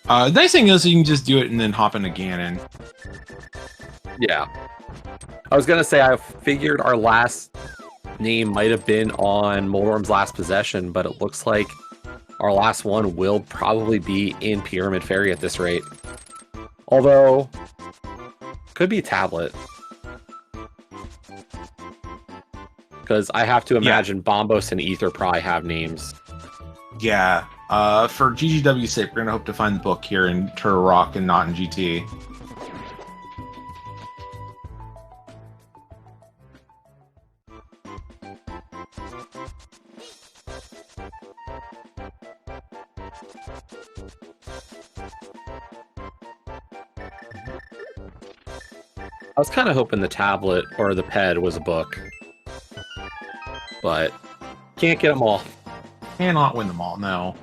The nice thing is you can just do it and then hop into Ganon. Yeah. I was gonna say I figured our last name might have been on Moldorm's Last Possession, but it looks like our last one will probably be in Pyramid Fairy at this rate. Although, could be Tablet. Because I have to imagine Bombos and Ether probably have names. Yeah. For GGW's sake, we're gonna hope to find the book here in Turtle Rock and not in GT. I was kind of hoping the tablet or the ped was a book. But can't get them all. Cannot win them all, no.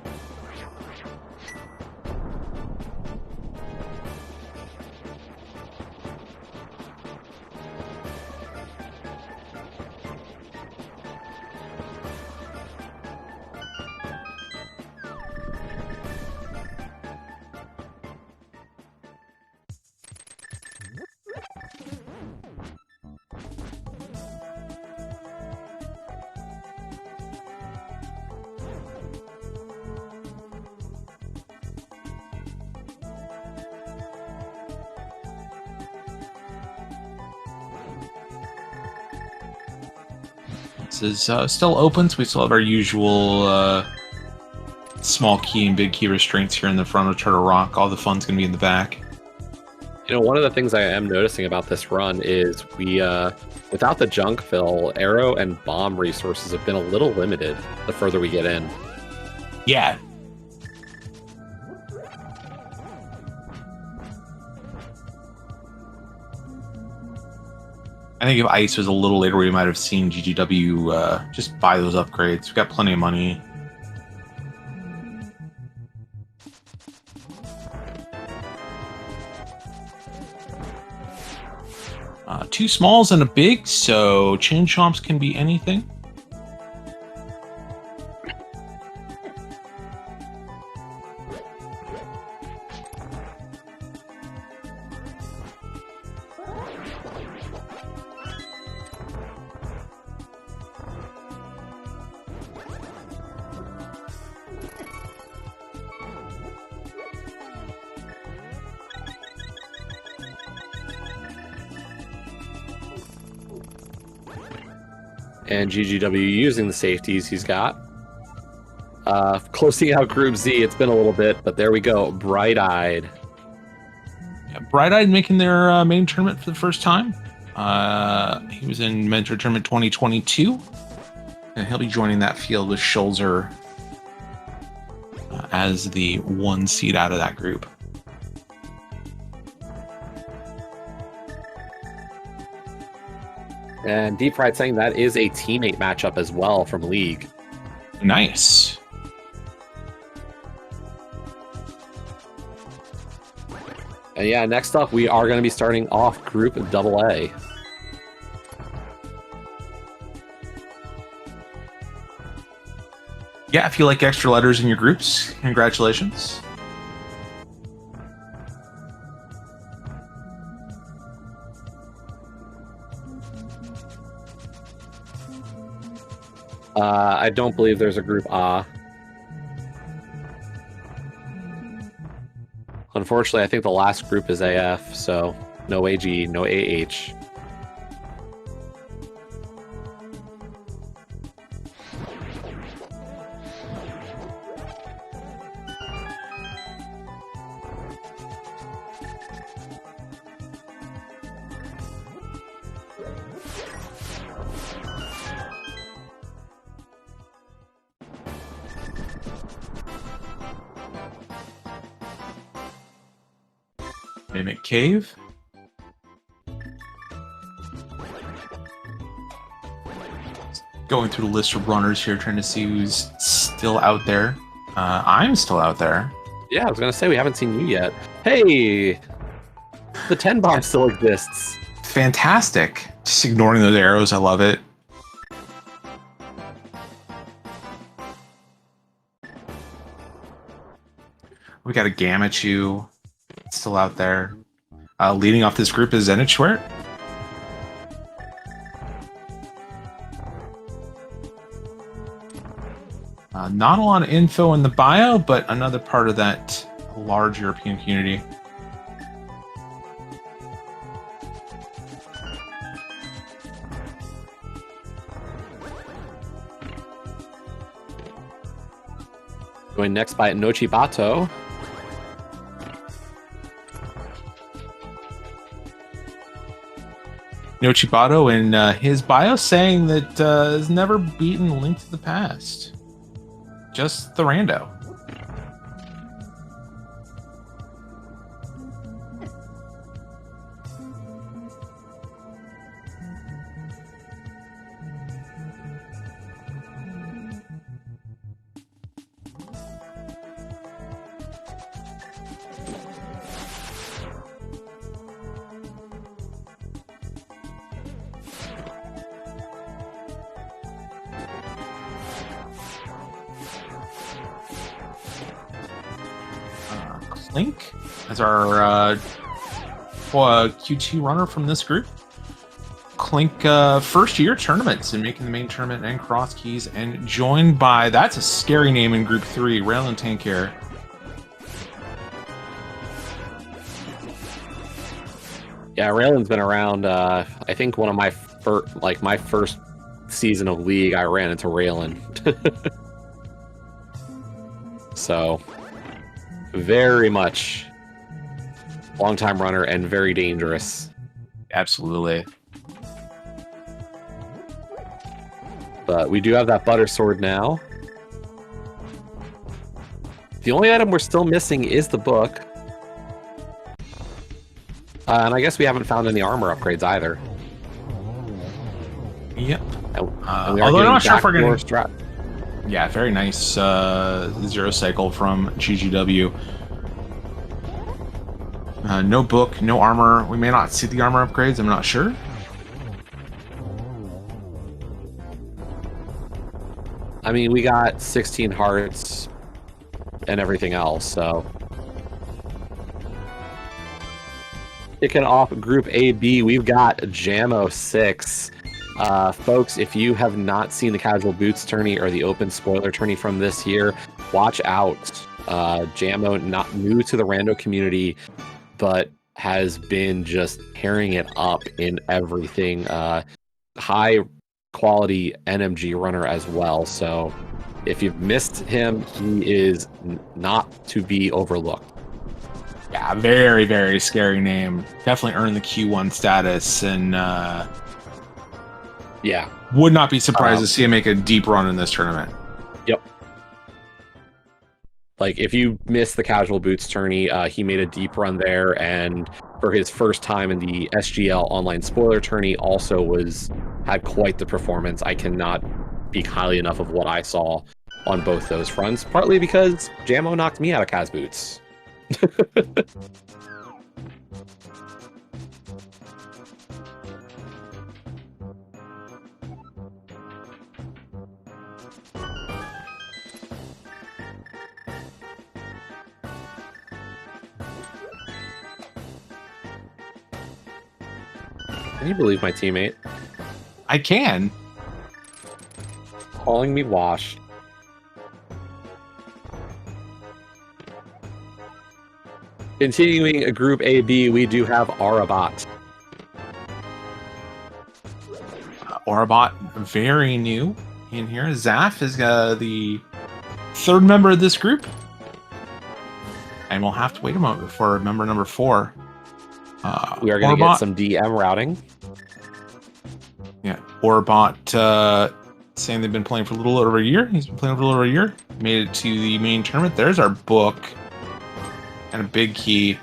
This is still open, so we still have our usual small key and big key restraints here in the front of Turtle Rock. All the fun's going to be in the back. You know, one of the things I am noticing about this run is we, without the junk fill, arrow and bomb resources have been a little limited the further we get in. Yeah. I think if Ice was a little later, we might have seen GGW just buy those upgrades. We've got plenty of money. Two smalls and a big, so Chin Chomps can be anything. And GGW using the safeties he's got. Closing out Group Z. It's been a little bit, but there we go. Bright-eyed. Yeah, Bright-eyed making their main tournament for the first time. He was in Mentor Tournament 2022, and he'll be joining that field with Schulzer as the 1 seed out of that group. And Deep Fried saying that is a teammate matchup as well from League. Nice. And yeah, next up, we are going to be starting off Group AA. Yeah, if you like extra letters in your groups, congratulations. I don't believe there's a Group A. Unfortunately, I think the last group is AF, so no AG, no AH. Mimic Cave. Going through the list of runners here, trying to see who's still out there. I'm still out there. Yeah, I was going to say, we haven't seen you yet. Hey! The 10 bomb still exists. Fantastic. Just ignoring those arrows, I love it. We got a Gamachu still out there. Leading off this group is Zenitschwert. Not a lot of info in the bio, but another part of that large European community. Going next by Nochibato. Nochibato in his bio saying that has never beaten Link to the Past. Just the rando. Link as our Q2 runner from this group. Clink first year tournaments and making the main tournament and cross keys, and joined by, that's a scary name in group 3, Raylan Tankier. Yeah, Raylan's been around. I think one of my my first season of League, I ran into Raylan. So very much long-time runner and very dangerous. Absolutely. But we do have that butter sword now. The only item we're still missing is the book. And I guess we haven't found any armor upgrades either. Yep. And Although I'm not sure if we're going to... strap. Yeah, very nice zero cycle from GGW. No book, no armor. We may not see the armor upgrades, I'm not sure. I mean, we got 16 hearts and everything else, so... Kicking off Group AB, we've got Jamo 6. Folks, if you have not seen the Casual Boots tourney or the Open Spoiler tourney from this year, watch out. Jamo, not new to the rando community, but has been just tearing it up in everything. High quality NMG runner as well. So if you've missed him, he is not to be overlooked. Yeah, very, very scary name. Definitely earned the Q1 status, and yeah, would not be surprised to see him make a deep run in this tournament. Yep. Like, if you missed the Casual Boots tourney, he made a deep run there, and for his first time in the SGL online spoiler tourney, also had quite the performance. I cannot speak highly enough of what I saw on both those fronts, partly because Jamo knocked me out of Kaz Boots. Can you believe my teammate? I can. Calling me washed. Continuing Group AB, we do have Arabat. Arabat, very new in here. Zaf is the third member of this group. And we'll have to wait a moment before member number 4. We are going to get some DM routing. Yeah, Arabat saying they've been playing for a little over a year. He's been playing for a little over a year. Made it to the main tournament. There's our book. And a big key.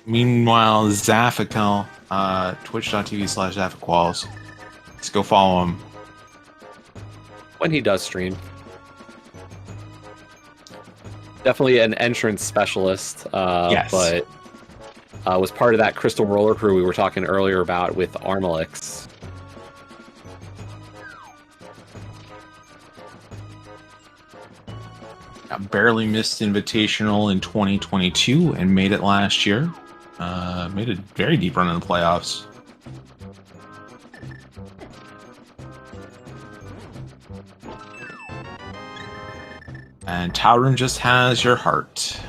Meanwhile, Zafical, twitch.tv/Zafiquals. Let's go follow him. When he does stream. Definitely an entrance specialist, yes. But was part of that Crystal Roller crew we were talking earlier about with Armalix. Barely missed Invitational in 2022 and made it last year. Made a very deep run in the playoffs. And Taurun just has your heart.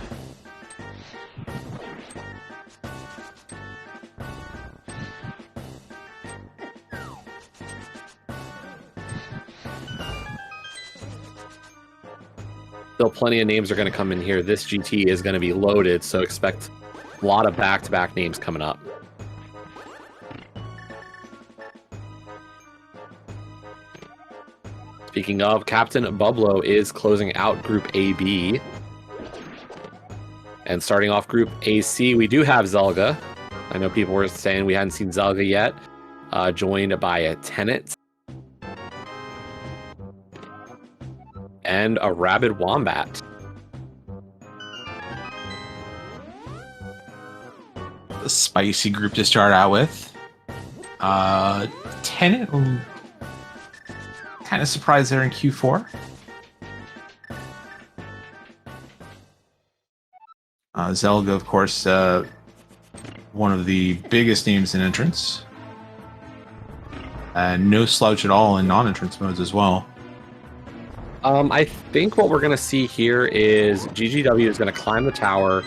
Still plenty of names are going to come in here. This GT is going to be loaded, so expect a lot of back-to-back names coming up. Speaking of, Captain Bublo is closing out Group AB. And starting off Group AC, we do have Zelga. I know people were saying we hadn't seen Zelga yet. Joined by a Tenet. And a Rabid Wombat. A spicy group to start out with. Tenet, kind of surprised there in Q4. Zelga, of course, one of the biggest names in entrance. And no slouch at all in non-entrance modes as well. I think what we're going to see here is GGW is going to climb the tower,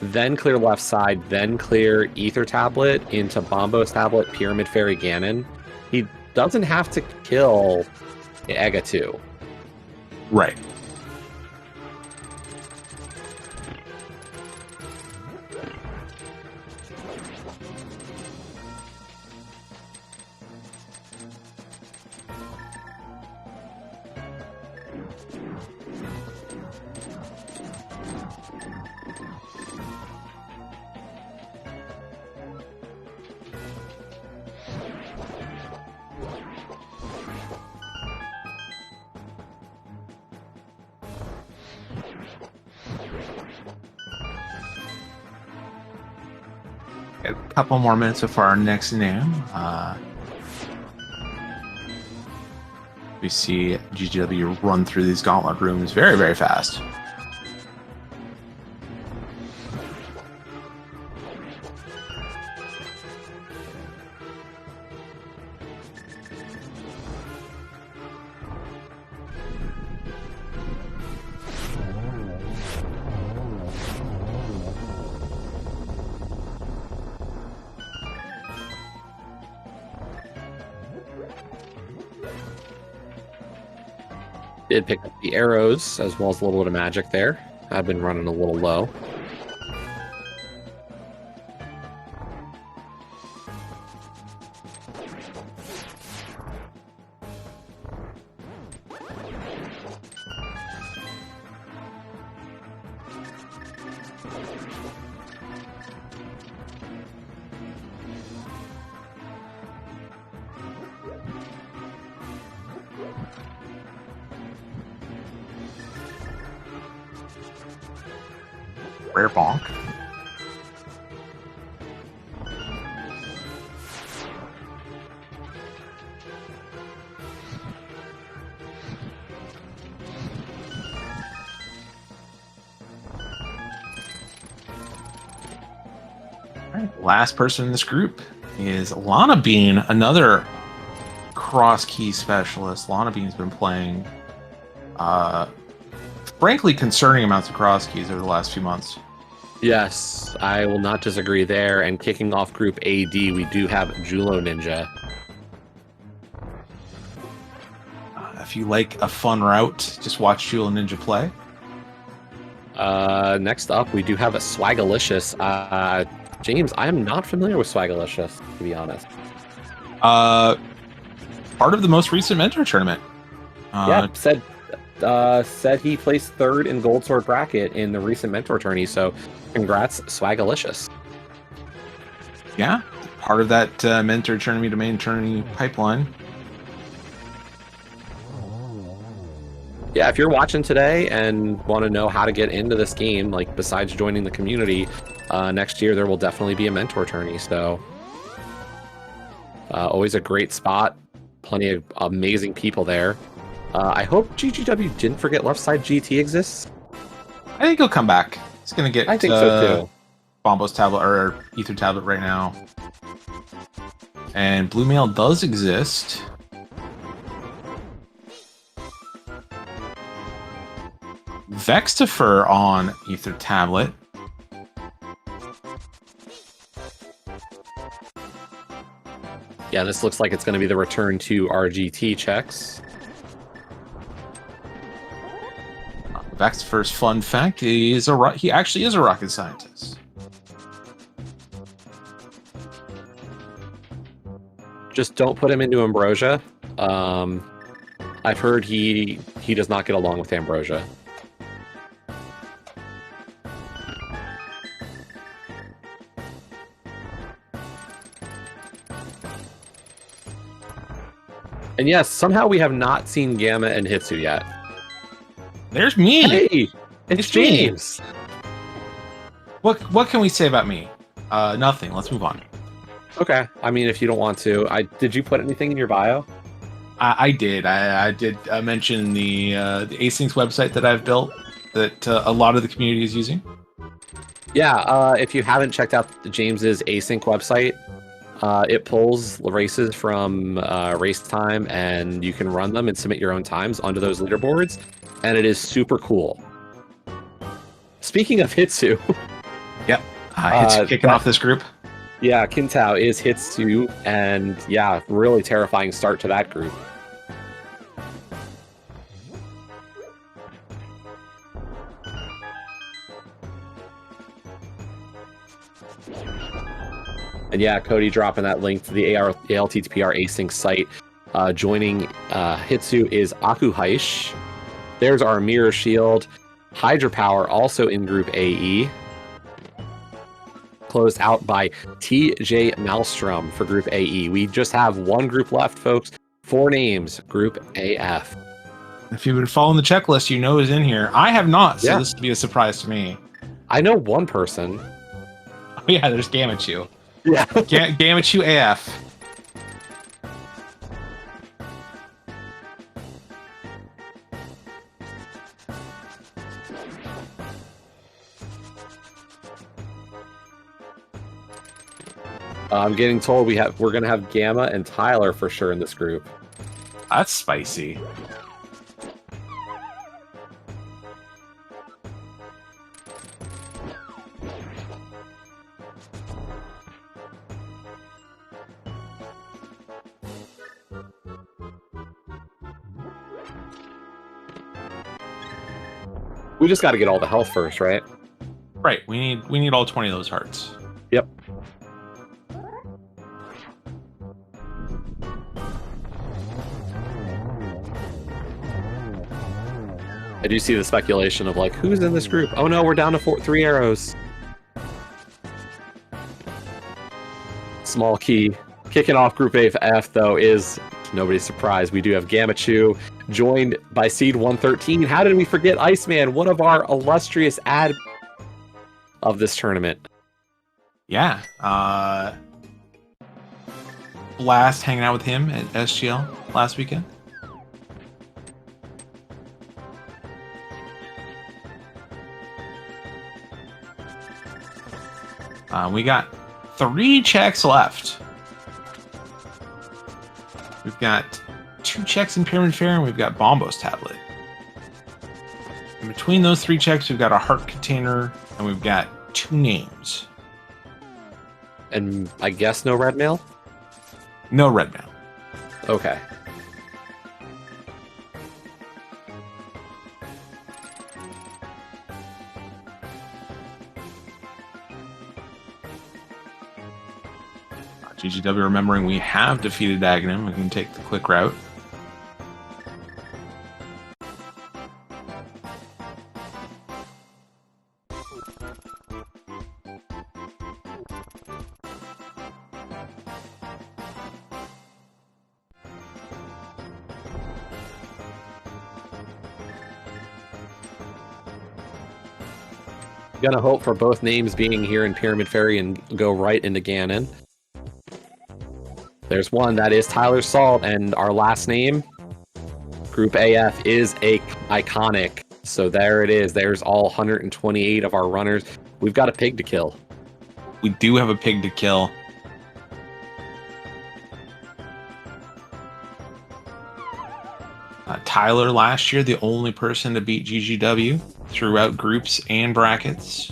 then clear left side, then clear Ether Tablet into Bombo's Tablet, Pyramid Fairy Ganon. He doesn't have to kill Ega 2. Right. A couple more minutes before our next name. We see GGW run through these gauntlet rooms very, very fast. Did pick up the arrows as well as a little bit of magic there. I've been running a little low. Rare bonk. Alright, last person in this group is Lana Bean, another cross key specialist. Lana Bean's been playing frankly concerning amounts of cross keys over the last few months. Yes, I will not disagree there. And kicking off Group AD, we do have Julo Ninja. If you like a fun route, just watch Julo Ninja play. Next up, we do have a Swagalicious. James, I am not familiar with Swagalicious, to be honest. Part of the most recent mentor tournament. Yeah, said he placed third in Gold Sword bracket in the recent mentor tourney. So, congrats, Swagalicious. Yeah, part of that mentor tourney to main tourney pipeline. Yeah, if you're watching today and want to know how to get into this game, like besides joining the community, next year there will definitely be a mentor tourney. So, always a great spot. Plenty of amazing people there. I hope GGW didn't forget Left Side GT exists. I think he'll come back. He's gonna get. I think so too. Bombo's tablet or Ether tablet right now, and Blue Mail does exist. Vextifer on Ether tablet. Yeah, this looks like it's going to be the return to RGT checks. Vextifer's fun fact: he actually is a rocket scientist. Just don't put him into Ambrosia. I've heard he does not get along with Ambrosia. And yes, somehow we have not seen Gamma and Hitsu yet. There's me. Hey, it's James. What can we say about me? Nothing. Let's move on. Okay. I mean, if you don't want to, did you put anything in your bio? I did. I did mention the Asyncs website that I've built that a lot of the community is using. Yeah. If you haven't checked out James's Async website, it pulls races from race time, and you can run them and submit your own times onto those leaderboards, and it is super cool. Speaking of Hitsu, yep, Hitsu kicking off this group. Yeah, Kintao is Hitsu, and yeah, really terrifying start to that group. And yeah, Cody dropping that link to the ALTTPR Async site. Joining Hitsu is Akuhaish. There's our Mirror Shield. Hydropower also in Group AE. Closed out by TJ Maelstrom for Group AE. We just have one group left, folks. 4 names, Group AF. If you've been following the checklist, you know is in here. I have not, so this will be a surprise to me. I know one person. Oh yeah, there's Gamachu. Yeah. Gamachu AF. I'm getting told we're gonna have Gamma and Tyler for sure in this group. That's spicy. We just got to get all the health first, right? Right. We need all 20 of those hearts. Yep. I do see the speculation of like, who's in this group? Oh no, we're down to 3 arrows. Small key. Kicking off Group F, though, is nobody's surprise. We do have Gamachu, joined by Seed 113. How did we forget Iceman, one of our illustrious ad of this tournament? Yeah. Blast hanging out with him at SGL last weekend. We got 3 checks left. We've got 2 checks in Pyramid Fair, and we've got Bombo's Tablet. In between those 3 checks, we've got a heart container, and we've got 2 names. And I guess no red mail? No red mail. Okay. GGW remembering we have defeated Aghanim. We can take the quick route. Gonna hope for both names being here in Pyramid Fairy and go right into Ganon. There's one, that is Tyler Salt, and our last name, Group AF, is iconic. So there it is. There's all 128 of our runners. We've got a pig to kill. We do have a pig to kill. Tyler last year, the only person to beat GGW throughout groups and brackets.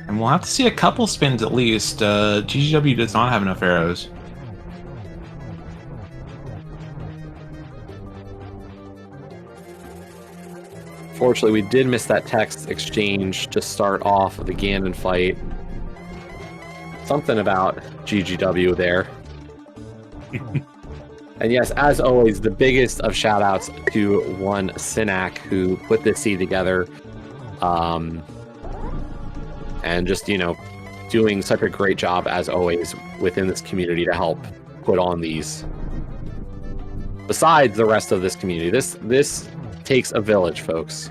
And we'll have to see a couple spins at least. GGW does not have enough arrows. Fortunately, we did miss that text exchange to start off the Ganon fight. Something about GGW there. And yes, as always, the biggest of shout outs to one Sinak who put this seed together. And just, you know, doing such a great job as always within this community to help put on these. Besides the rest of this community, this takes a village, folks.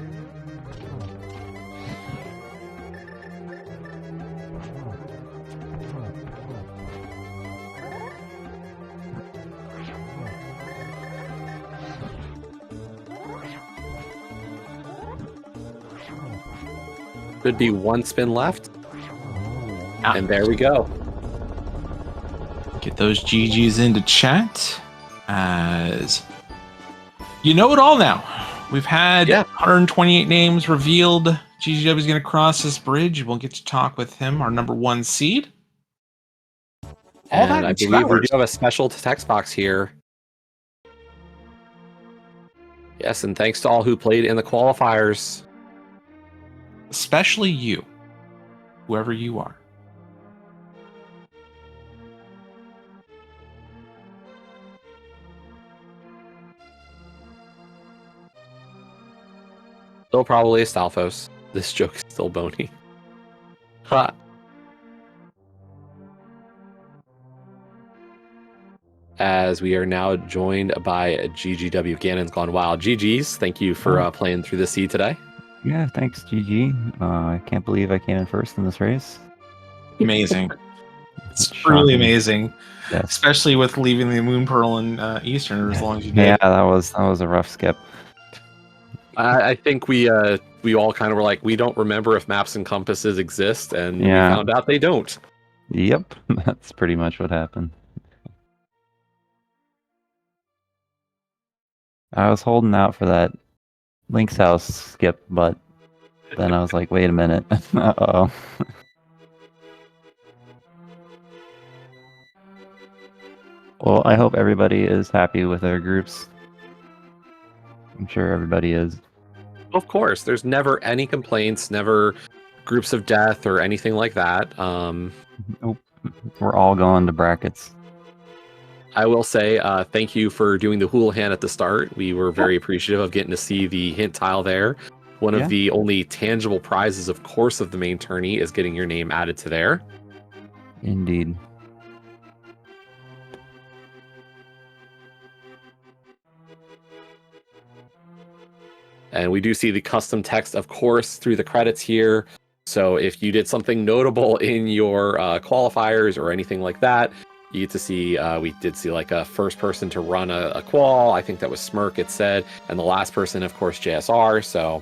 Could be one spin left. And there we go. Get those GGs into chat. As you know it all now. We've had 128 names revealed. GGW is going to cross this bridge. We'll get to talk with him, our number 1 seed. And I believe we do have a special text box here. Yes, and thanks to all who played in the qualifiers. Especially you, whoever you are. Still probably a Stalfos. This joke is still bony. Ha. As we are now joined by GGW. Ganon's gone wild. GG's, thank you for playing through the seed today. Yeah, thanks, GG. I can't believe I came in first in this race. Amazing. It's really amazing. Yes. Especially with leaving the Moon Pearl in Eastern as long as you did. Yeah, that was a rough skip. I think we all kind of were like, we don't remember if maps and compasses exist, and we found out they don't. Yep, that's pretty much what happened. I was holding out for that Link's house skip, but then I was like, wait a minute. Uh-oh. Well, I hope everybody is happy with their groups. I'm sure everybody is. Of course, there's never any complaints, never groups of death or anything like that. Nope. We're all going to brackets. I will say thank you for doing the Houlihan at the start. We were very appreciative of getting to see the hint tile there. One of the only tangible prizes, of course, of the main tourney is getting your name added to there. Indeed. And we do see the custom text, of course, through the credits here. So if you did something notable in your qualifiers or anything like that, you get to see, we did see like a first person to run a qual. I think that was Smirk, it said. And the last person, of course, JSR. So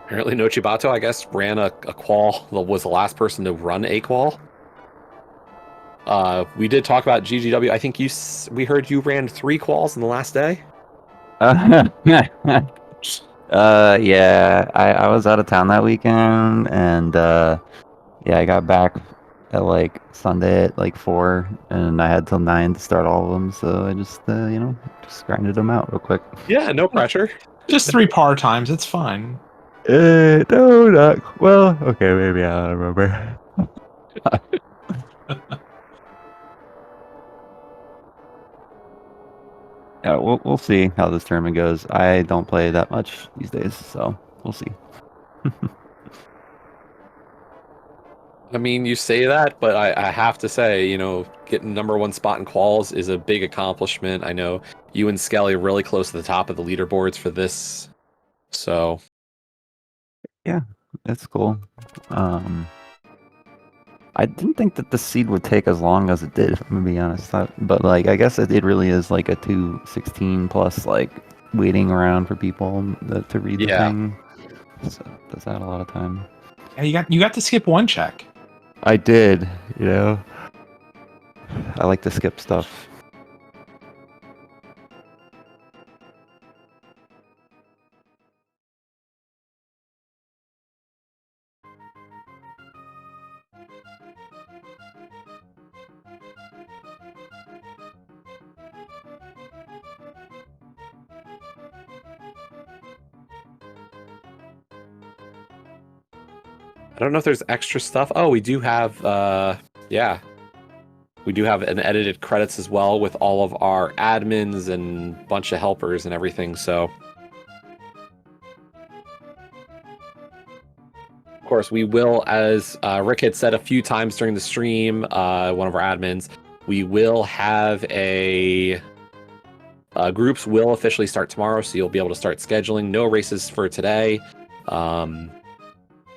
apparently Nochibato, I guess, ran a qual, was the last person to run a qual. We did talk about GGW. I think we heard you ran 3 quals in the last day. Yeah, I was out of town that weekend, and yeah, I got back at like Sunday at like 4, and I had till 9 to start all of them. So I just just grinded them out real quick. Yeah, no pressure. Just 3 par times. It's fine. No, not well. Okay, maybe I don't remember. Yeah, we'll see how this tournament goes. I don't play that much these days, so we'll see. I mean, you say that, but I have to say, getting #1 spot in quals is a big accomplishment. I know you and Skelly are really close to the top of the leaderboards for this. So yeah, it's cool. I didn't think that the seed would take as long as it did, if I'm gonna be honest. But like, I guess it really is like a 216 plus like waiting around for people to read the thing. So does that a lot of time. Yeah, you got to skip 1 check. I did, I like to skip stuff. I don't know if there's extra stuff. Oh, we do have, we do have an edited credits as well with all of our admins and bunch of helpers and everything. So, of course, we will, as Rick had said a few times during the stream, one of our admins, we will have groups will officially start tomorrow, so you'll be able to start scheduling. No races for today.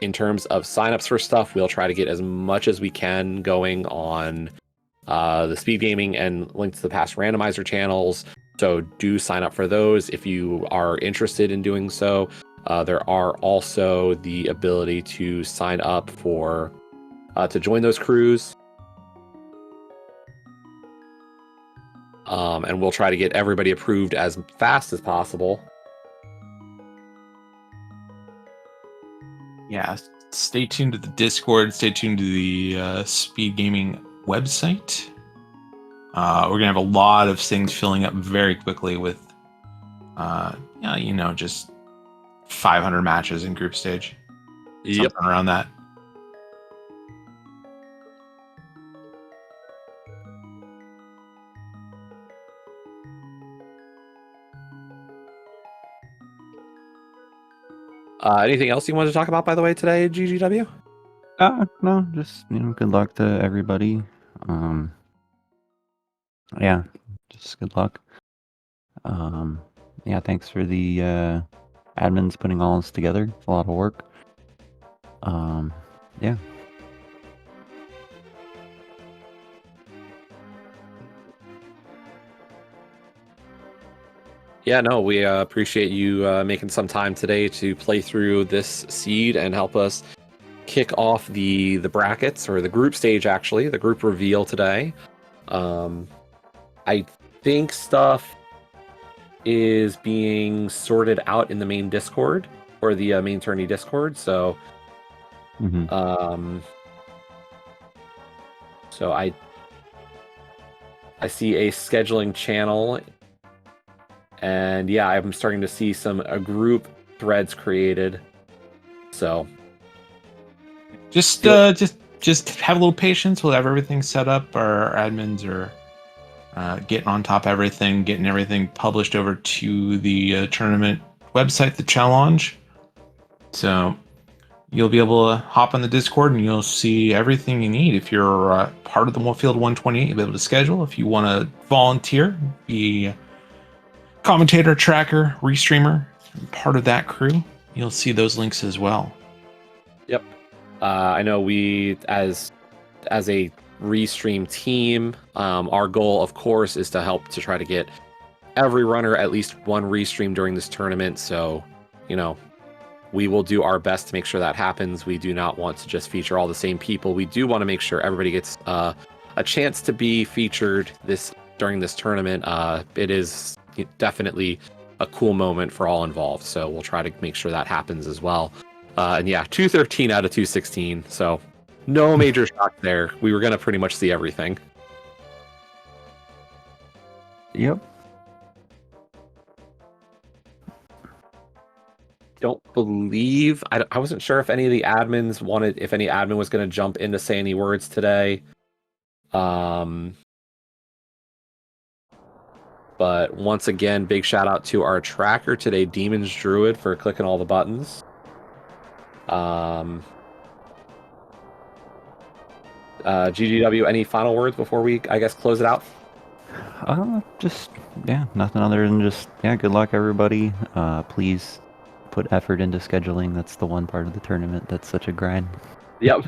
In terms of signups for stuff, we'll try to get as much as we can going on the SpeedGaming and links to the past randomizer channels. So do sign up for those if you are interested in doing so. There are also the ability to sign up for to join those crews. And we'll try to get everybody approved as fast as possible. Yeah, stay tuned to the Discord. Stay tuned to the SpeedGaming website. We're gonna have a lot of things filling up very quickly with, just 500 matches in group stage. Yep. Something around that. Anything else you wanted to talk about, by the way, today, GGW? No, just good luck to everybody. Yeah, just good luck. Yeah, thanks for the admins putting all this together. It's a lot of work. Yeah. Yeah, no, we appreciate you making some time today to play through this seed and help us kick off the brackets, or the group stage, actually, the group reveal today. I think stuff is being sorted out in the main Discord or the main tourney Discord. So, Mhm. so I see a scheduling channel, and yeah, I'm starting to see some group threads created. So Just have a little patience. We'll have everything set up. Our admins are getting on top of everything, getting everything published over to the tournament website, the challenge. So you'll be able to hop on the Discord and you'll see everything you need. If you're part of the Field 128, you'll be able to schedule. If you want to volunteer, be a commentator, tracker, restreamer, part of that crew, you'll see those links as well. Yep. I know we, as a restream team, our goal, of course, is to help to try to get every runner at least one restream during this tournament. So, we will do our best to make sure that happens. We do not want to just feature all the same people. We do want to make sure everybody gets a chance to be featured during this tournament. It is definitely a cool moment for all involved. So we'll try to make sure that happens as well. And yeah, 213 out of 216. So no major shock there. We were going to pretty much see everything. Yep. Don't believe I wasn't sure if any of the admins if any admin was going to jump in to say any words today. But once again, big shout out to our tracker today, Demon's Druid, for clicking all the buttons. GGW, any final words before we, I guess, close it out? Just nothing other than just good luck everybody. Please put effort into scheduling. That's the one part of the tournament that's such a grind. Yep.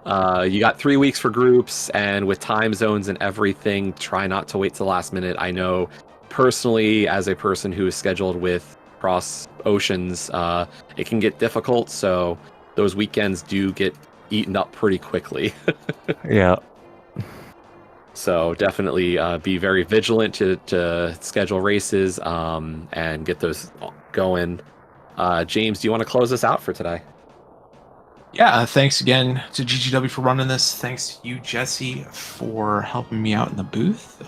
You got 3 weeks for groups, and with time zones and everything, try not to wait till the last minute. I know personally, as a person who is scheduled with cross oceans, it can get difficult, so those weekends do get eaten up pretty quickly. Yeah. So definitely be very vigilant to schedule races and get those going. James, do you want to close us out for today? Yeah, thanks again to GGW for running this. Thanks to you, Jesse, for helping me out in the booth.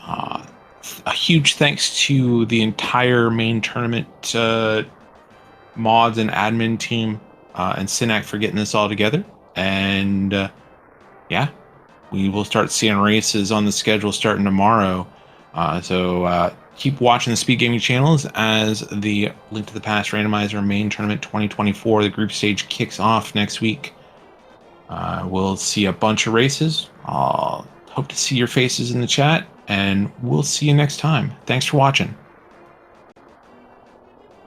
A huge thanks to the entire main tournament mods and admin team and Synac for getting this all together. And we will start seeing races on the schedule starting tomorrow. So keep watching the SpeedGaming channels as the Link to the Past Randomizer Main Tournament 2024, the group stage, kicks off next week. We'll see a bunch of races. I'll hope to see your faces in the chat, and we'll see you next time. Thanks for watching.